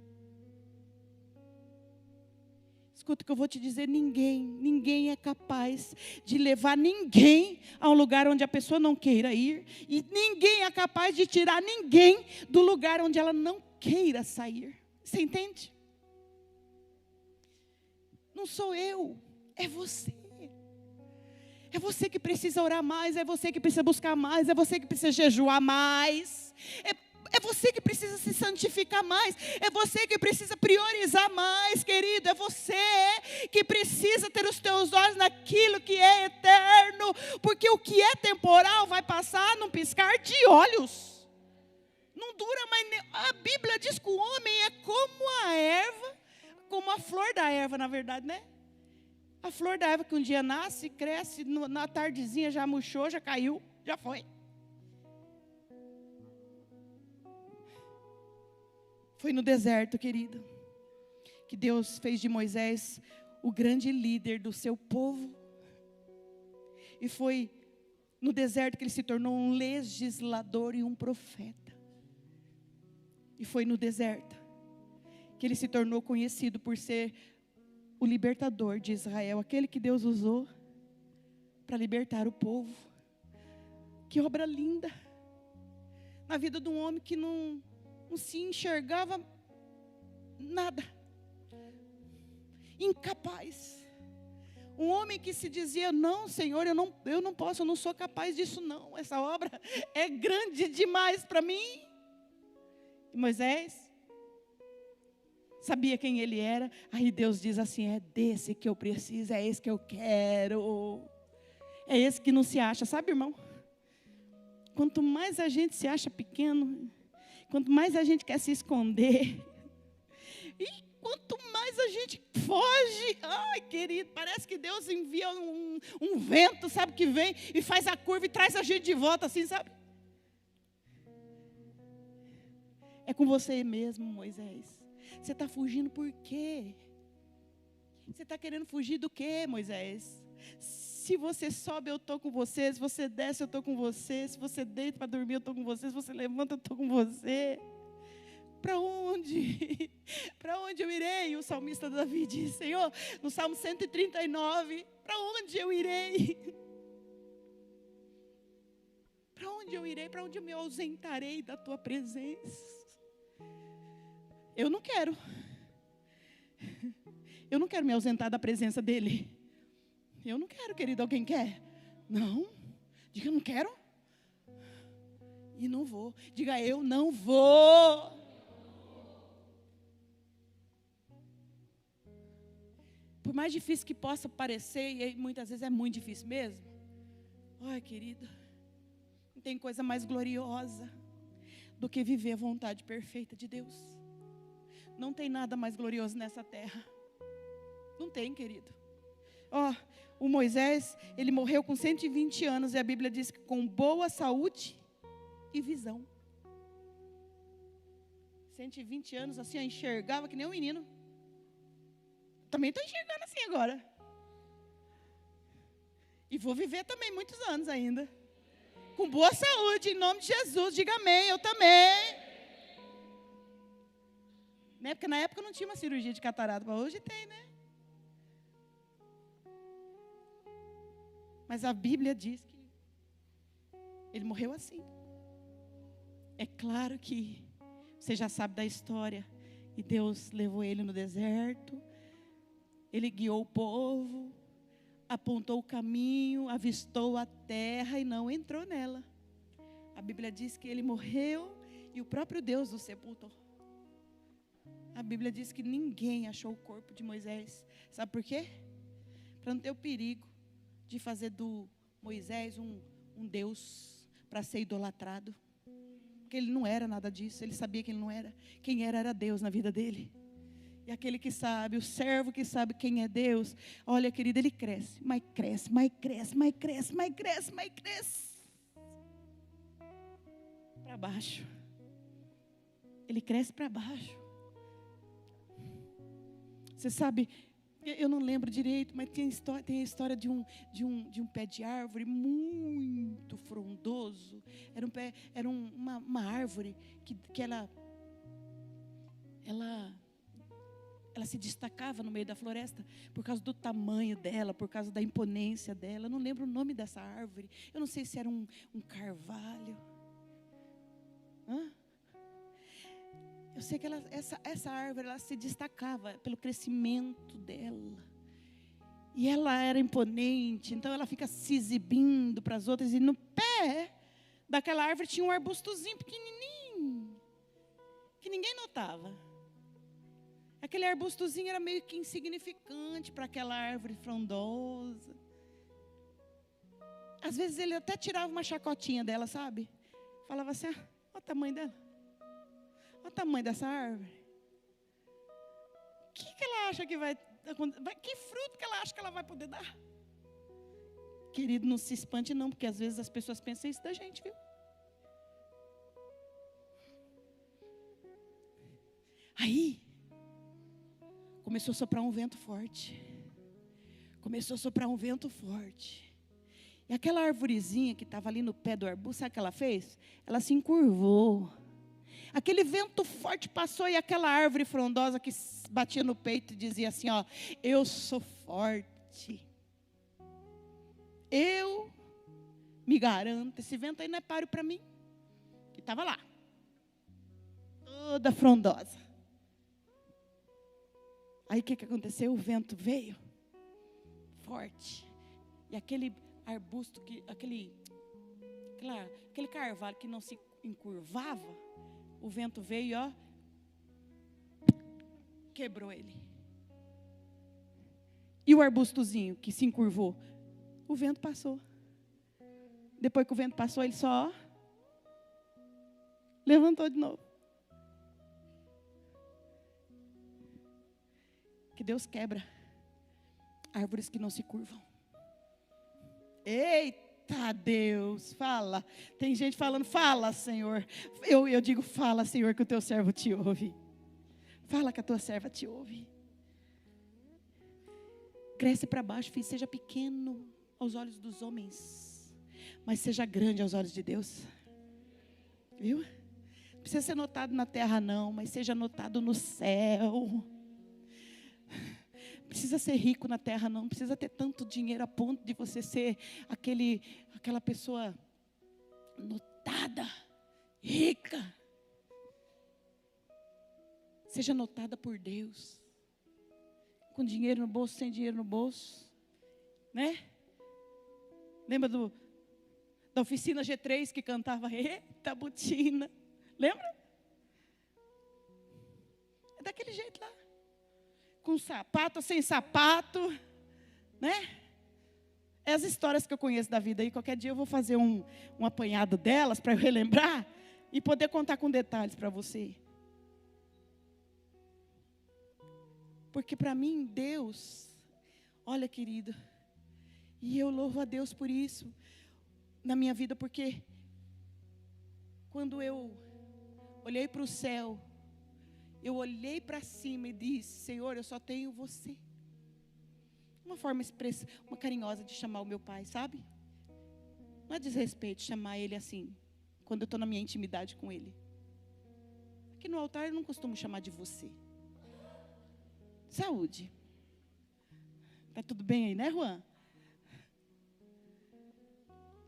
Escuta o que eu vou te dizer: ninguém é capaz de levar ninguém a um lugar onde a pessoa não queira ir. E ninguém é capaz de tirar ninguém do lugar onde ela não queira sair. Você entende? Não sou eu, é você. É você que precisa orar mais, é você que precisa buscar mais, é você que precisa jejuar mais. É você que precisa se santificar mais. É você que precisa priorizar mais, querido. É você que precisa ter os teus olhos naquilo que é eterno. Porque o que é temporal vai passar num piscar de olhos. Não dura mais. A Bíblia diz que o homem é como a erva, como a flor da erva, na verdade, né? A flor da erva que um dia nasce, cresce, na tardezinha já murchou, já caiu, já foi. Foi no deserto, querido, que Deus fez de Moisés o grande líder do seu povo. E foi no deserto que ele se tornou um legislador e um profeta. E foi no deserto que ele se tornou conhecido por ser o libertador de Israel, aquele que Deus usou para libertar o povo. Que obra linda, na vida de um homem que não se enxergava nada, incapaz. Um homem que se dizia: não, Senhor, eu não posso, eu não sou capaz disso não, essa obra é grande demais para mim. E Moisés sabia quem ele era. Aí Deus diz assim: é desse que eu preciso, é esse que eu quero. É esse que não se acha, sabe, irmão? Quanto mais a gente se acha pequeno, quanto mais a gente quer se esconder, e quanto mais a gente foge, ai, querido, parece que Deus envia um vento, sabe, que vem e faz a curva e traz a gente de volta, assim, sabe? É com você mesmo, Moisés. Você está fugindo por quê? Você está querendo fugir do quê, Moisés? Se você sobe, eu estou com você. Se você desce, eu estou com você. Se você deita para dormir, eu estou com você. Se você levanta, eu estou com você. Para onde? Para onde eu irei? O salmista Davi diz, Senhor, no Salmo 139, para onde eu irei? Para onde eu irei? Para onde eu me ausentarei da tua presença? Eu não quero. Eu não quero me ausentar da presença dele. Eu não quero, querido. Alguém quer? Não. Diga, eu não quero. E não vou. Diga, eu não vou. Por mais difícil que possa parecer, e muitas vezes é muito difícil mesmo. Ai, querida, não tem coisa mais gloriosa do que viver a vontade perfeita de Deus. Não tem nada mais glorioso nessa terra. Não tem, querido. O Moisés, ele morreu com 120 anos, e a Bíblia diz que com boa saúde e visão. 120 anos, assim, eu enxergava que nem um menino. Também estou enxergando assim agora. E vou viver também muitos anos ainda. Com boa saúde, em nome de Jesus. Diga amém, eu também. Né? Porque na época não tinha uma cirurgia de catarata, mas hoje tem, né? Mas a Bíblia diz que ele morreu assim. É claro que você já sabe da história. E Deus levou ele no deserto. Ele guiou o povo. Apontou o caminho, avistou a terra e não entrou nela. A Bíblia diz que ele morreu e o próprio Deus o sepultou. A Bíblia diz que ninguém achou o corpo de Moisés. Sabe por quê? Para não ter o perigo de fazer do Moisés um Deus para ser idolatrado. Porque ele não era nada disso, ele sabia que ele não era. Quem era Deus na vida dele. E aquele que sabe, o servo que sabe quem é Deus, olha, querido, ele cresce, mas cresce, mas cresce, mas cresce, mas cresce, mas cresce. Para baixo. Ele cresce para baixo. Você sabe, eu não lembro direito, mas tem a história de um pé de árvore muito frondoso. Era uma árvore que ela se destacava no meio da floresta por causa do tamanho dela, por causa da imponência dela. Eu não lembro o nome dessa árvore. Eu não sei se era um carvalho. Eu sei que essa árvore ela se destacava pelo crescimento dela. E ela era imponente, então ela fica se exibindo para as outras. E no pé daquela árvore tinha um arbustozinho pequenininho, que ninguém notava. Aquele arbustozinho era meio que insignificante para aquela árvore frondosa. Às vezes ele até tirava uma chacotinha dela, sabe? Falava assim, olha o tamanho dela. Olha o tamanho dessa árvore. O que ela acha que vai acontecer? Que fruto que ela acha que ela vai poder dar? Querido, não se espante não, porque às vezes as pessoas pensam isso da gente, viu? Aí começou a soprar um vento forte. E aquela arvorezinha que estava ali no pé do arbusto, sabe o que ela fez? Ela se encurvou. Aquele vento forte passou e aquela árvore frondosa que batia no peito e dizia assim, ó, eu sou forte. Eu me garanto, esse vento aí não é páreo para mim. Que estava lá. Toda frondosa. Aí o que aconteceu? O vento veio forte. E aquele arbusto, aquele carvalho que não se encurvava, o vento veio e ó, quebrou ele. E o arbustozinho que se encurvou, o vento passou. Depois que o vento passou, ele só levantou de novo. Que Deus quebra árvores que não se curvam. Eita Deus, fala. Tem gente falando, fala Senhor. Eu digo, fala Senhor, que o teu servo te ouve. Fala que a tua serva te ouve. Cresce para baixo, filho, seja pequeno aos olhos dos homens, mas seja grande aos olhos de Deus. Viu? Não precisa ser notado na terra não, mas seja notado no céu. Precisa ser rico na terra não, precisa ter tanto dinheiro a ponto de você ser aquela pessoa notada, rica. Seja notada por Deus. Com dinheiro no bolso, sem dinheiro no bolso, né? Lembra da oficina G3 que cantava Eita Butina? Lembra? É daquele jeito lá. Com sapato, sem sapato, né? É as histórias que eu conheço da vida aí. Qualquer dia eu vou fazer um apanhado delas para eu relembrar e poder contar com detalhes para você. Porque para mim, Deus, olha querido, e eu louvo a Deus por isso na minha vida, porque quando eu olhei para o céu, eu olhei para cima e disse, Senhor, eu só tenho você. uma forma uma carinhosa de chamar o meu pai, sabe? Não é desrespeito chamar ele assim, quando eu estou na minha intimidade com ele. Aqui no altar eu não costumo chamar de você. Saúde. Tá tudo bem aí, né, Juan?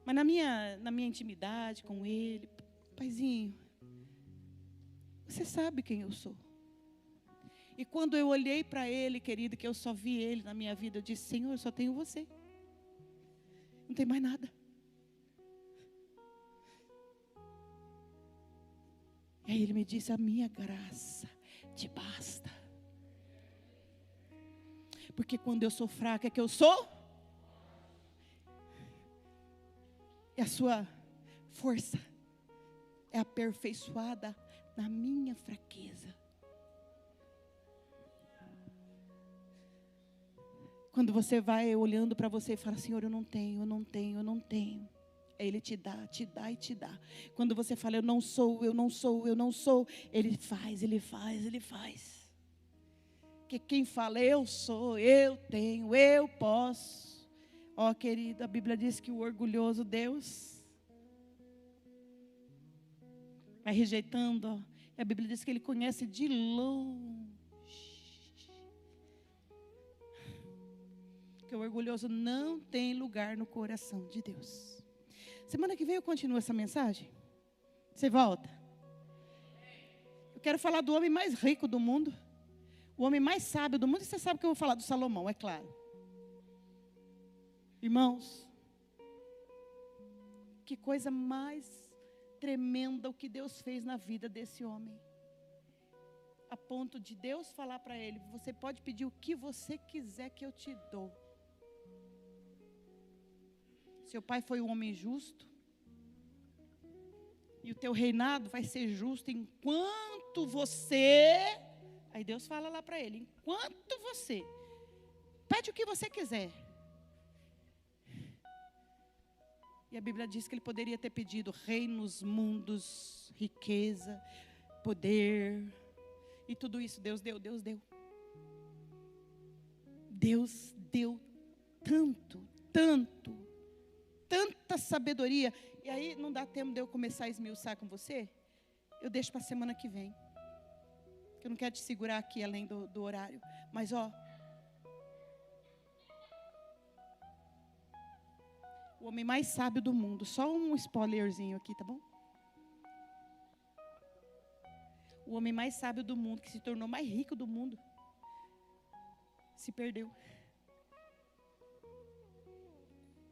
Mas na minha intimidade com ele, paizinho, você sabe quem eu sou. E quando eu olhei para ele, querido, que eu só vi ele na minha vida, eu disse, Senhor, eu só tenho você. Não tem mais nada. E aí ele me disse, a minha graça te basta. Porque quando eu sou fraca, é que eu sou. E a sua força é aperfeiçoada na minha fraqueza. Quando você vai olhando para você e fala, Senhor, eu não tenho. Ele te dá e te dá. Quando você fala, eu não sou. Ele faz. Porque quem fala, eu sou, eu tenho, eu posso. Ó, querido, a Bíblia diz que o orgulhoso Deus vai rejeitando, ó. E a Bíblia diz que Ele conhece de longe. Que o orgulhoso não tem lugar no coração de Deus. Semana que vem eu continuo essa mensagem. Você volta? Eu quero falar do homem mais rico do mundo. O homem mais sábio do mundo. E você sabe que eu vou falar do Salomão, é claro. Irmãos, que coisa mais tremenda o que Deus fez na vida desse homem. A ponto de Deus falar para ele, você pode pedir o que você quiser que eu te dou. Seu pai foi um homem justo. E o teu reinado vai ser justo enquanto você... Aí Deus fala lá para ele, enquanto você... Pede o que você quiser. E a Bíblia diz que ele poderia ter pedido reinos, mundos, riqueza, poder. E tudo isso Deus deu. Deus deu tanta sabedoria. E aí não dá tempo de eu começar a esmiuçar com você. Eu deixo para a semana que vem. Que eu não quero te segurar aqui além do horário. Mas ó, o homem mais sábio do mundo. Só um spoilerzinho aqui, tá bom? O homem mais sábio do mundo, que se tornou mais rico do mundo, se perdeu.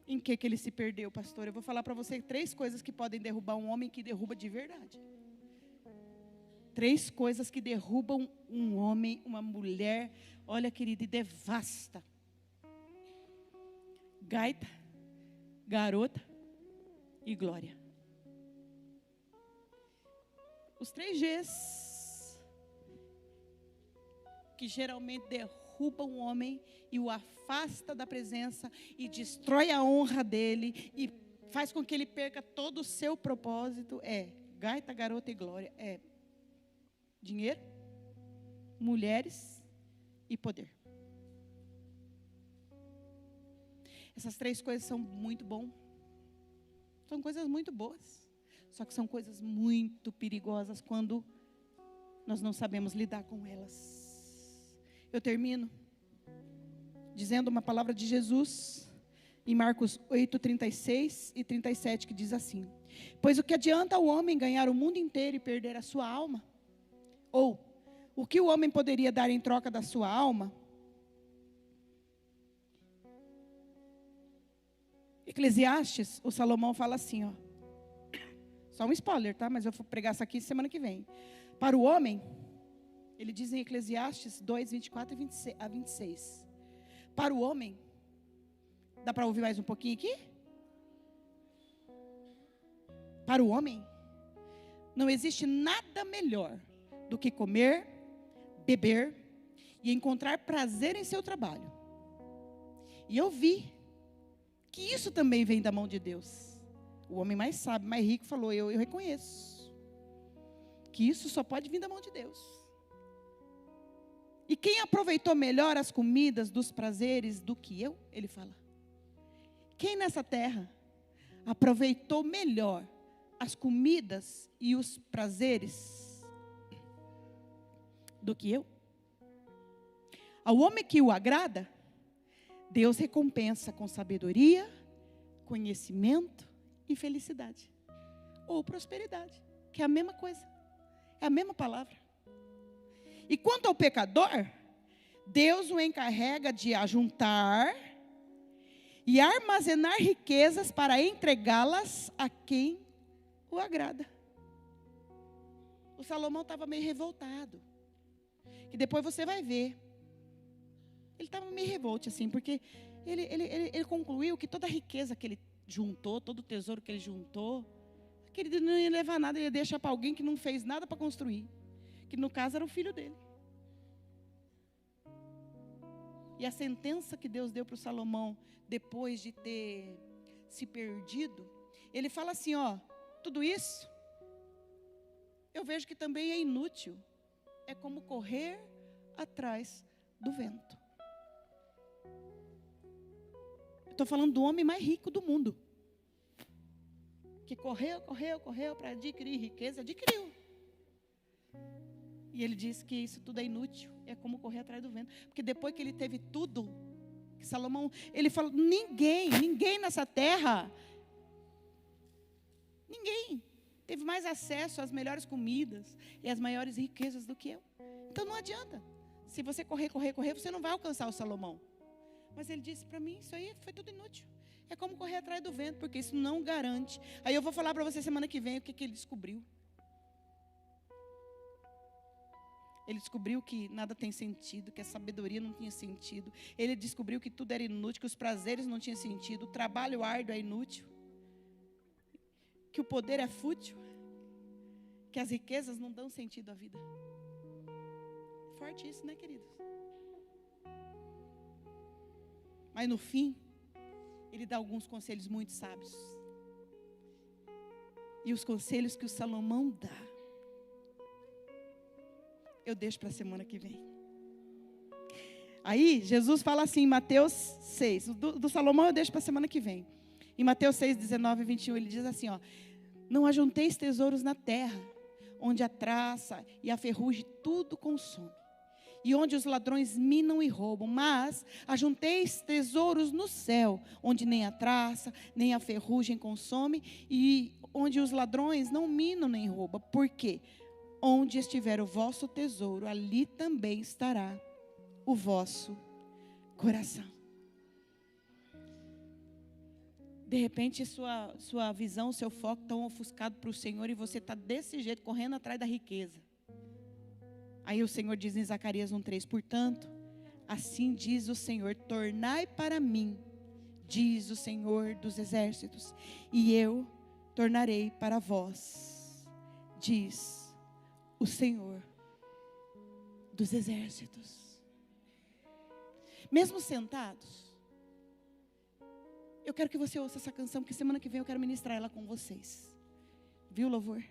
Em que ele se perdeu, pastor? Eu vou falar para você 3 coisas que podem derrubar um homem que derruba de verdade. 3 coisas que derrubam um homem, uma mulher, olha, querida, e devasta. Gaita, garota e glória. Os 3 Gs que geralmente derrubam o homem e o afasta da presença e destrói a honra dele e faz com que ele perca todo o seu propósito é gaita, garota e glória. É dinheiro, mulheres e poder. Essas 3 coisas são muito bom. São coisas muito boas. Só que são coisas muito perigosas quando nós não sabemos lidar com elas. Eu termino dizendo uma palavra de Jesus em Marcos 8, 36 e 37, que diz assim: pois o que adianta o homem ganhar o mundo inteiro e perder a sua alma? Ou, o que o homem poderia dar em troca da sua alma? Eclesiastes, o Salomão fala assim, ó. Só um spoiler, tá? Mas eu vou pregar isso aqui semana que vem. Para o homem, ele diz em Eclesiastes 2, 24 a 26. Para o homem, dá para ouvir mais um pouquinho aqui? Para o homem, não existe nada melhor do que comer, beber e encontrar prazer em seu trabalho. E eu vi que isso também vem da mão de Deus. O homem mais sábio, mais rico falou, eu reconheço que isso só pode vir da mão de Deus. E quem aproveitou melhor as comidas dos prazeres do que eu? Ele fala. Quem nessa terra aproveitou melhor as comidas e os prazeres do que eu? Ao homem que o agrada, Deus recompensa com sabedoria, conhecimento e felicidade. Ou prosperidade, que é a mesma coisa. É a mesma palavra. E quanto ao pecador, Deus o encarrega de ajuntar e armazenar riquezas para entregá-las a quem o agrada. O Salomão estava meio revoltado. Que depois você vai ver. Ele estava meio revolte assim, porque ele concluiu que toda a riqueza que ele juntou, todo o tesouro que ele juntou, que ele não ia levar nada, ele ia deixar para alguém que não fez nada para construir. Que no caso era o filho dele. E a sentença que Deus deu para o Salomão, depois de ter se perdido, ele fala assim, ó, tudo isso, eu vejo que também é inútil. É como correr atrás do vento. Estou falando do homem mais rico do mundo. Que correu para adquirir riqueza, adquiriu. E ele disse que isso tudo é inútil, é como correr atrás do vento. Porque depois que ele teve tudo, que Salomão, ele falou, ninguém nessa terra, ninguém teve mais acesso às melhores comidas e às maiores riquezas do que eu. Então não adianta. Se você correr, você não vai alcançar o Salomão. Mas ele disse para mim, isso aí foi tudo inútil. É como correr atrás do vento, porque isso não garante. Aí eu vou falar para você semana que vem o que ele descobriu. Ele descobriu que nada tem sentido, que a sabedoria não tinha sentido. Ele descobriu que tudo era inútil, que os prazeres não tinham sentido, o trabalho árduo é inútil, que o poder é fútil, que as riquezas não dão sentido à vida. Forte isso, né, queridos? Mas no fim, ele dá alguns conselhos muito sábios. E os conselhos que o Salomão dá, eu deixo para a semana que vem. Aí, Jesus fala assim, em Mateus 6. Do Salomão eu deixo para a semana que vem. Em Mateus 6, 19 e 21, ele diz assim, ó. Não ajunteis tesouros na terra, onde a traça e a ferrugem tudo consome. E onde os ladrões minam e roubam. Mas ajunteis tesouros no céu, onde nem a traça, nem a ferrugem consome. E onde os ladrões não minam nem roubam. Por quê? Onde estiver o vosso tesouro, ali também estará o vosso coração. De repente, sua visão, seu foco estão ofuscado para o Senhor e você está desse jeito, correndo atrás da riqueza. Aí o Senhor diz em Zacarias 1:3, portanto, assim diz o Senhor, tornai para mim, diz o Senhor dos exércitos, e eu tornarei para vós, diz o Senhor dos exércitos. Mesmo sentados, eu quero que você ouça essa canção, porque semana que vem eu quero ministrar ela com vocês. Viu, louvor?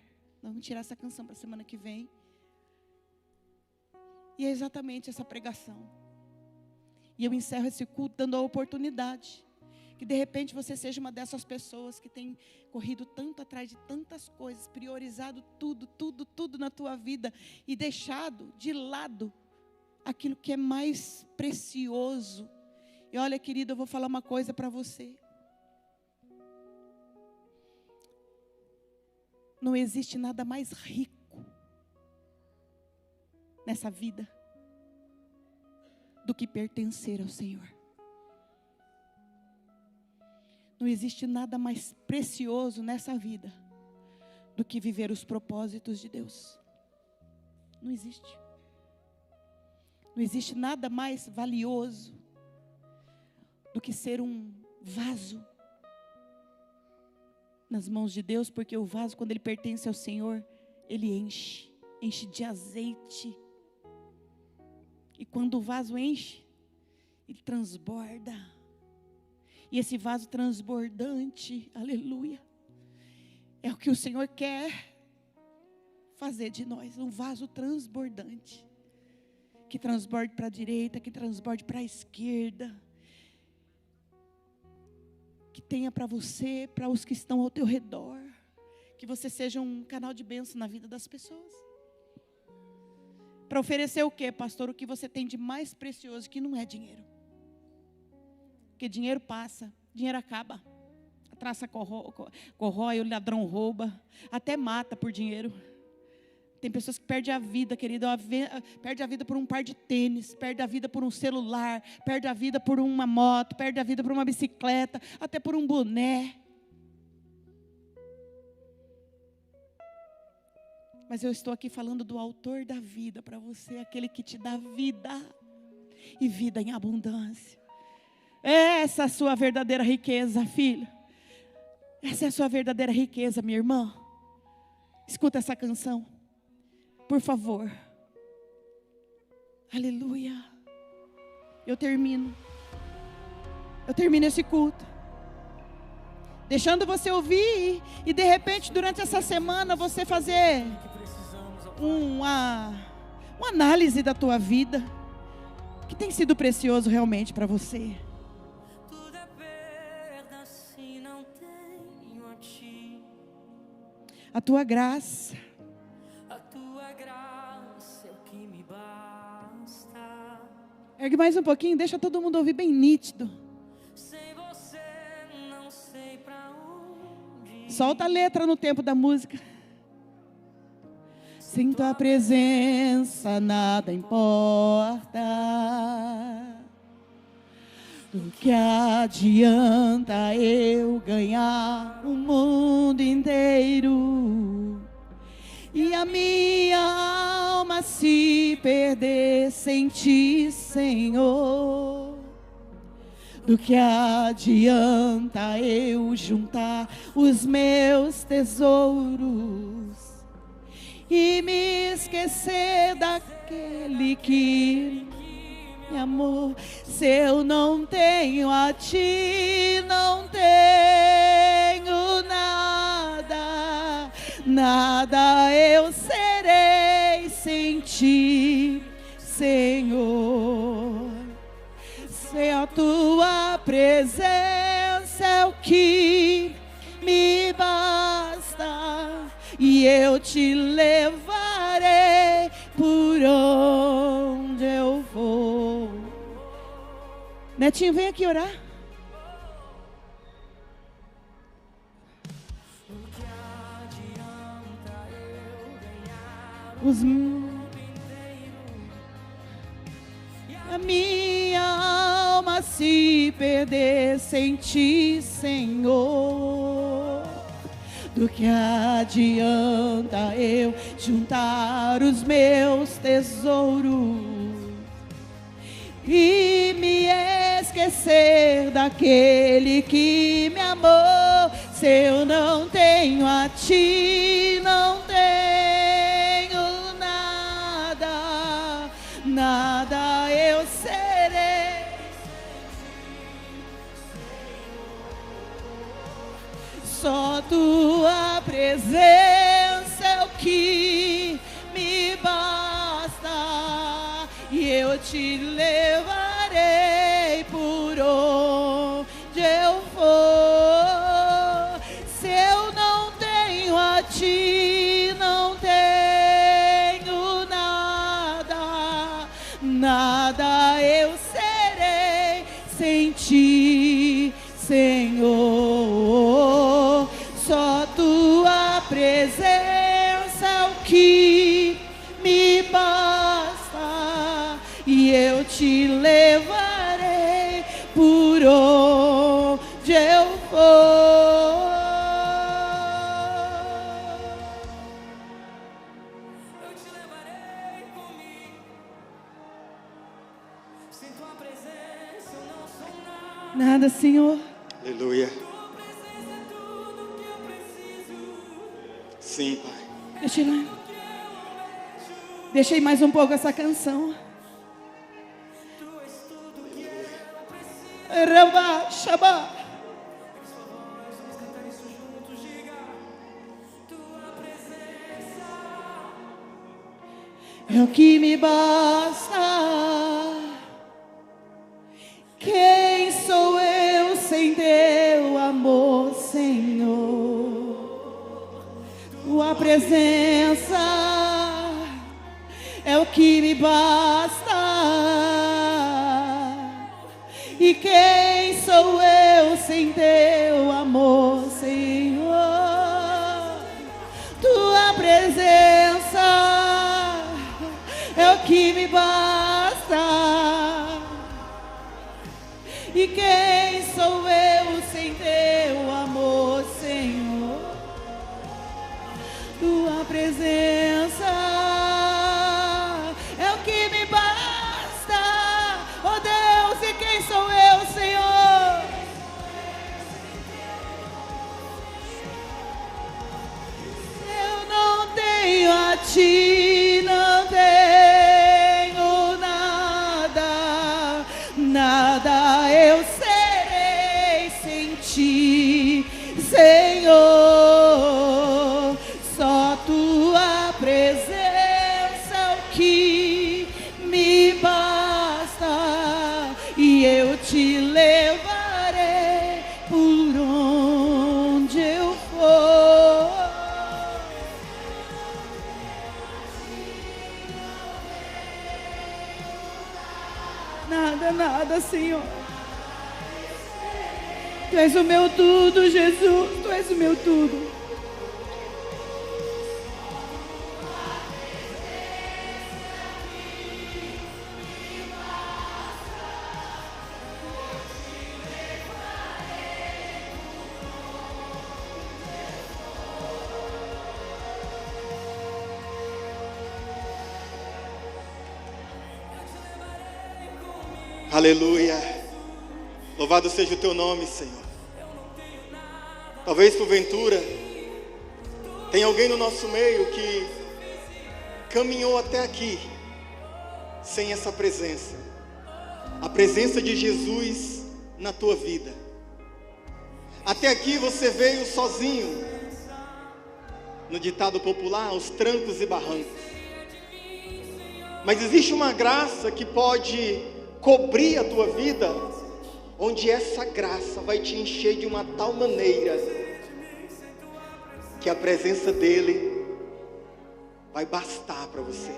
Nós vamos tirar essa canção para a semana que vem. E é exatamente essa pregação. E eu encerro esse culto dando a oportunidade. Que de repente você seja uma dessas pessoas que tem corrido tanto atrás de tantas coisas, priorizado tudo na tua vida e deixado de lado aquilo que é mais precioso. E olha, querido, eu vou falar uma coisa para você. Não existe nada mais rico nessa vida do que pertencer ao Senhor. Não existe nada mais precioso nessa vida do que viver os propósitos de Deus. Não existe. Não existe nada mais valioso do que ser um vaso nas mãos de Deus, porque o vaso, quando ele pertence ao Senhor, ele enche de azeite. E quando o vaso enche, ele transborda. E esse vaso transbordante, aleluia, é o que o Senhor quer fazer de nós, um vaso transbordante. que transborde para a direita, que transborde para a esquerda. Que tenha para você, para os que estão ao teu redor. Que você seja um canal de bênção na vida das pessoas. Para oferecer o quê, pastor? O que você tem de mais precioso, que não é dinheiro. Porque dinheiro passa, dinheiro acaba. A traça corrói, o ladrão rouba, até mata por dinheiro. Tem pessoas que perdem a vida, querido, perde a vida por um par de tênis, perde a vida por um celular, perde a vida por uma moto, perde a vida por uma bicicleta, até por um boné. Mas eu estou aqui falando do autor da vida para você, aquele que te dá vida, e vida em abundância. Essa é a sua verdadeira riqueza, filho. Essa é a sua verdadeira riqueza, minha irmã. Escuta essa canção, por favor. Aleluia. Eu termino esse culto, deixando você ouvir, e de repente durante essa semana você fazer uma análise da tua vida, que tem sido precioso realmente para você. Tudo é perda se não tenho a ti. A tua graça É o que me basta. ergue mais um pouquinho, deixa todo mundo ouvir bem nítido. Sem você não sei pra onde. Solta a letra no tempo da música. Sem tua presença nada importa. Do que adianta eu ganhar o mundo inteiro e a minha alma se perder sem ti, Senhor? Do que adianta eu juntar os meus tesouros e me esquecer daquele que me amou? Se eu não tenho a ti, não tenho nada, nada eu serei sem ti, Senhor. Sem a tua presença é o que me basta, e eu te levarei por onde eu vou. Netinho, vem aqui orar. A minha alma se perder sem ti, Senhor. Do que adianta eu juntar os meus tesouros e me esquecer daquele que me amou? Se eu não tenho a ti, não tenho nada, nada eu serei. Só tua presença é o que me basta, e eu te levarei por onde eu for. Se eu não tenho a ti, não tenho nada, nada eu serei sem ti, Senhor. Só tua presença é o que me basta, e eu te levarei por onde eu for. Eu te levarei comigo. Sem tua presença eu não sou nada. Nada, Senhor. Aleluia. Tua presença é tudo que eu preciso. Sim, Pai. Deixa eu ir lá. Deixa aí mais um pouco essa canção. Tu és tudo que eu preciso. Ramba, Shabá. Vamos cantar isso juntos, diga. Tua presença é o que me basta. Quem sou eu sem teu amor, Senhor? Tua presença é o que me basta. E quem sou eu sem teu amor, Senhor? Tua presença é o que me basta. E quem sou eu sem teu amor, Senhor? Tua presença é o que me basta. Oh Deus, e quem sou eu, Senhor? Eu não tenho a ti, não tenho nada, nada eu serei sem ti, Senhor. Só tua presença é o que me basta, e eu te levarei por onde eu for. Nada, nada, Senhor. Tu és o meu tudo, Jesus. Tu és o meu tudo. Aleluia. Louvado seja o teu nome, Senhor. Talvez porventura tem alguém no nosso meio que caminhou até aqui sem essa presença. A presença de Jesus na tua vida. Até aqui você veio sozinho. No ditado popular, aos trancos e barrancos. Mas existe uma graça que pode cobrir a tua vida, onde essa graça vai te encher de uma tal maneira que a presença dele vai bastar para você.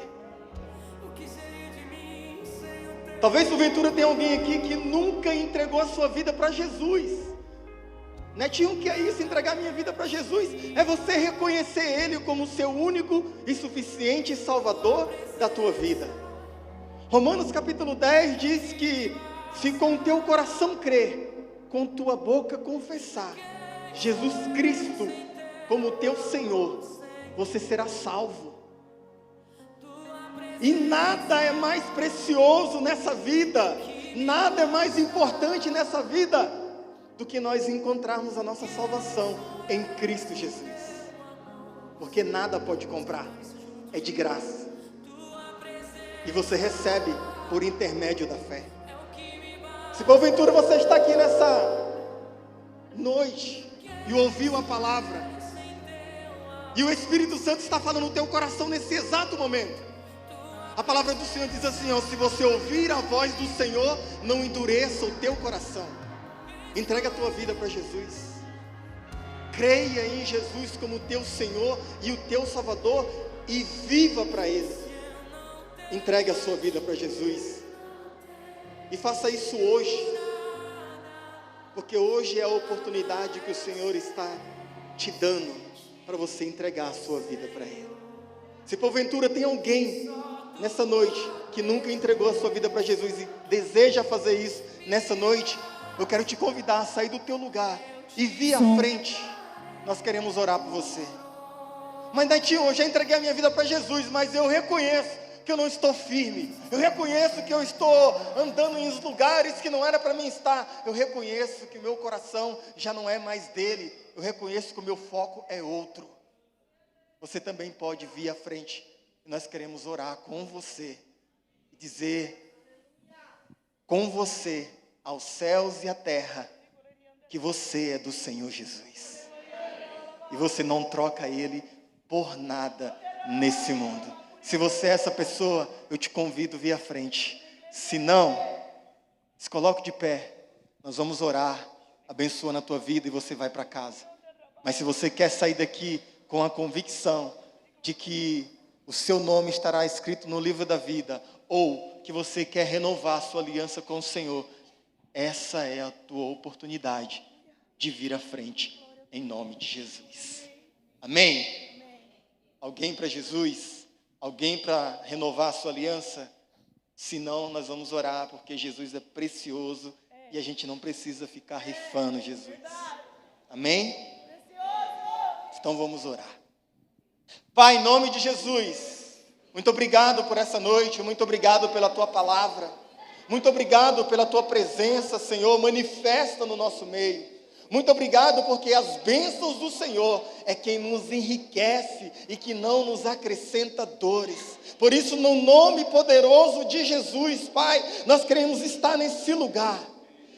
Talvez porventura tenha alguém aqui que nunca entregou a sua vida para Jesus. Netinho, o que é isso? Entregar minha vida para Jesus? É você reconhecer Ele como seu único e suficiente Salvador da tua vida. Romanos capítulo 10 diz que se com o teu coração crer, com tua boca confessar Jesus Cristo como teu Senhor, você será salvo. E nada é mais precioso nessa vida, nada é mais importante nessa vida do que nós encontrarmos a nossa salvação em Cristo Jesus. Porque nada pode comprar, é de graça. E você recebe por intermédio da fé. Se porventura você está aqui nessa noite e ouviu a palavra, e o Espírito Santo está falando no teu coração nesse exato momento, a palavra do Senhor diz assim, ó: se você ouvir a voz do Senhor, não endureça o teu coração. Entrega a tua vida para Jesus. Creia em Jesus como teu Senhor e o teu Salvador e viva para Ele. Entregue a sua vida para Jesus. E faça isso hoje. Porque hoje é a oportunidade que o Senhor está te dando para você entregar a sua vida para Ele. Se porventura tem alguém nessa noite que nunca entregou a sua vida para Jesus e deseja fazer isso nessa noite, eu quero te convidar a sair do teu lugar e vir à frente. Nós queremos orar por você. Mas Netinho, eu já entreguei a minha vida para Jesus, mas eu reconheço que eu não estou firme. Eu reconheço que eu estou andando em lugares que não era para mim estar. Eu reconheço que o meu coração já não é mais dele. Eu reconheço que o meu foco é outro. Você também pode vir à frente. Nós queremos orar com você e dizer com você aos céus e à terra que você é do Senhor Jesus. E você não troca Ele por nada nesse mundo. Se você é essa pessoa, eu te convido a vir à frente. Se não, se coloque de pé. Nós vamos orar, abençoando a tua vida e você vai para casa. Mas se você quer sair daqui com a convicção de que o seu nome estará escrito no livro da vida, ou que você quer renovar a sua aliança com o Senhor, essa é a tua oportunidade de vir à frente, em nome de Jesus. Amém? Alguém para Jesus? Alguém para renovar a sua aliança? Se não, nós vamos orar, porque Jesus é precioso e a gente não precisa ficar rifando Jesus. Amém? Então vamos orar. Pai, em nome de Jesus, muito obrigado por essa noite, muito obrigado pela tua palavra, muito obrigado pela tua presença, Senhor, manifesta no nosso meio. Muito obrigado porque as bênçãos do Senhor é quem nos enriquece e que não nos acrescenta dores. Por isso, no nome poderoso de Jesus, Pai, nós queremos estar nesse lugar.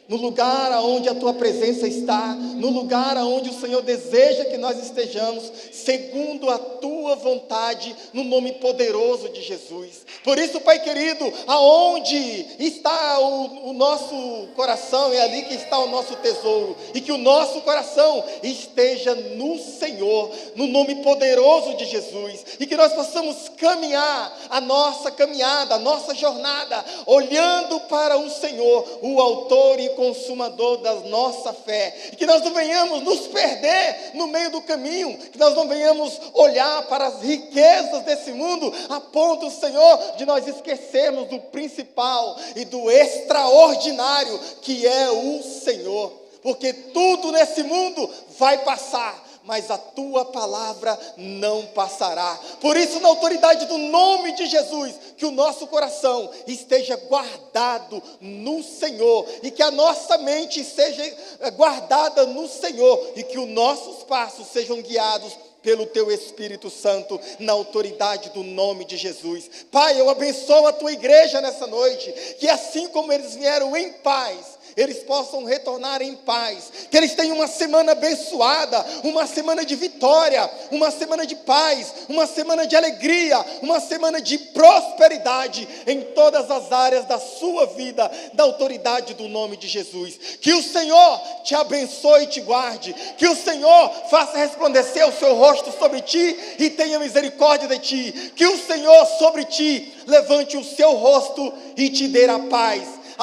No lugar onde a tua presença está, no lugar onde o Senhor deseja que nós estejamos, segundo a tua vontade, no nome poderoso de Jesus. Por isso, Pai querido, aonde está o nosso coração, é ali que está o nosso tesouro, e que o nosso coração esteja no Senhor, no nome poderoso de Jesus, e que nós possamos caminhar a nossa caminhada, a nossa jornada, olhando para o Senhor, o autor e consumador da nossa fé, e que nós não venhamos nos perder no meio do caminho, que nós não venhamos olhar para as riquezas desse mundo, a ponto, Senhor, de nós esquecermos do principal e do extraordinário, que é o Senhor, porque tudo nesse mundo vai passar, mas a tua palavra não passará. Por isso, na autoridade do nome de Jesus, que o nosso coração esteja guardado no Senhor, e que a nossa mente seja guardada no Senhor, e que os nossos passos sejam guiados pelo teu Espírito Santo, na autoridade do nome de Jesus. Pai, eu abençoo a tua igreja nessa noite, que assim como eles vieram em paz, eles possam retornar em paz, que eles tenham uma semana abençoada, uma semana de vitória, uma semana de paz, uma semana de alegria, uma semana de prosperidade em todas as áreas da sua vida, da autoridade do nome de Jesus. Que o Senhor te abençoe e te guarde, que o Senhor faça resplandecer o seu rosto sobre ti e tenha misericórdia de ti, que o Senhor sobre ti levante o seu rosto e te dê a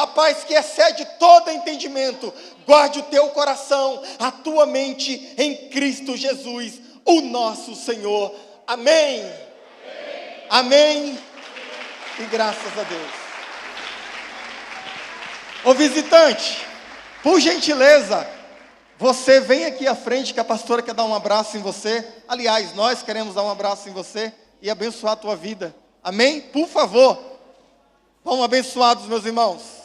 paz que excede todo entendimento. Guarde o teu coração, a tua mente em Cristo Jesus, o nosso Senhor. Amém. Amém. Amém. E graças a Deus. Ô visitante, por gentileza, você vem aqui à frente, que a pastora quer dar um abraço em você. Aliás, nós queremos dar um abraço em você e abençoar a tua vida. Amém? Por favor. Vamos abençoados, meus irmãos.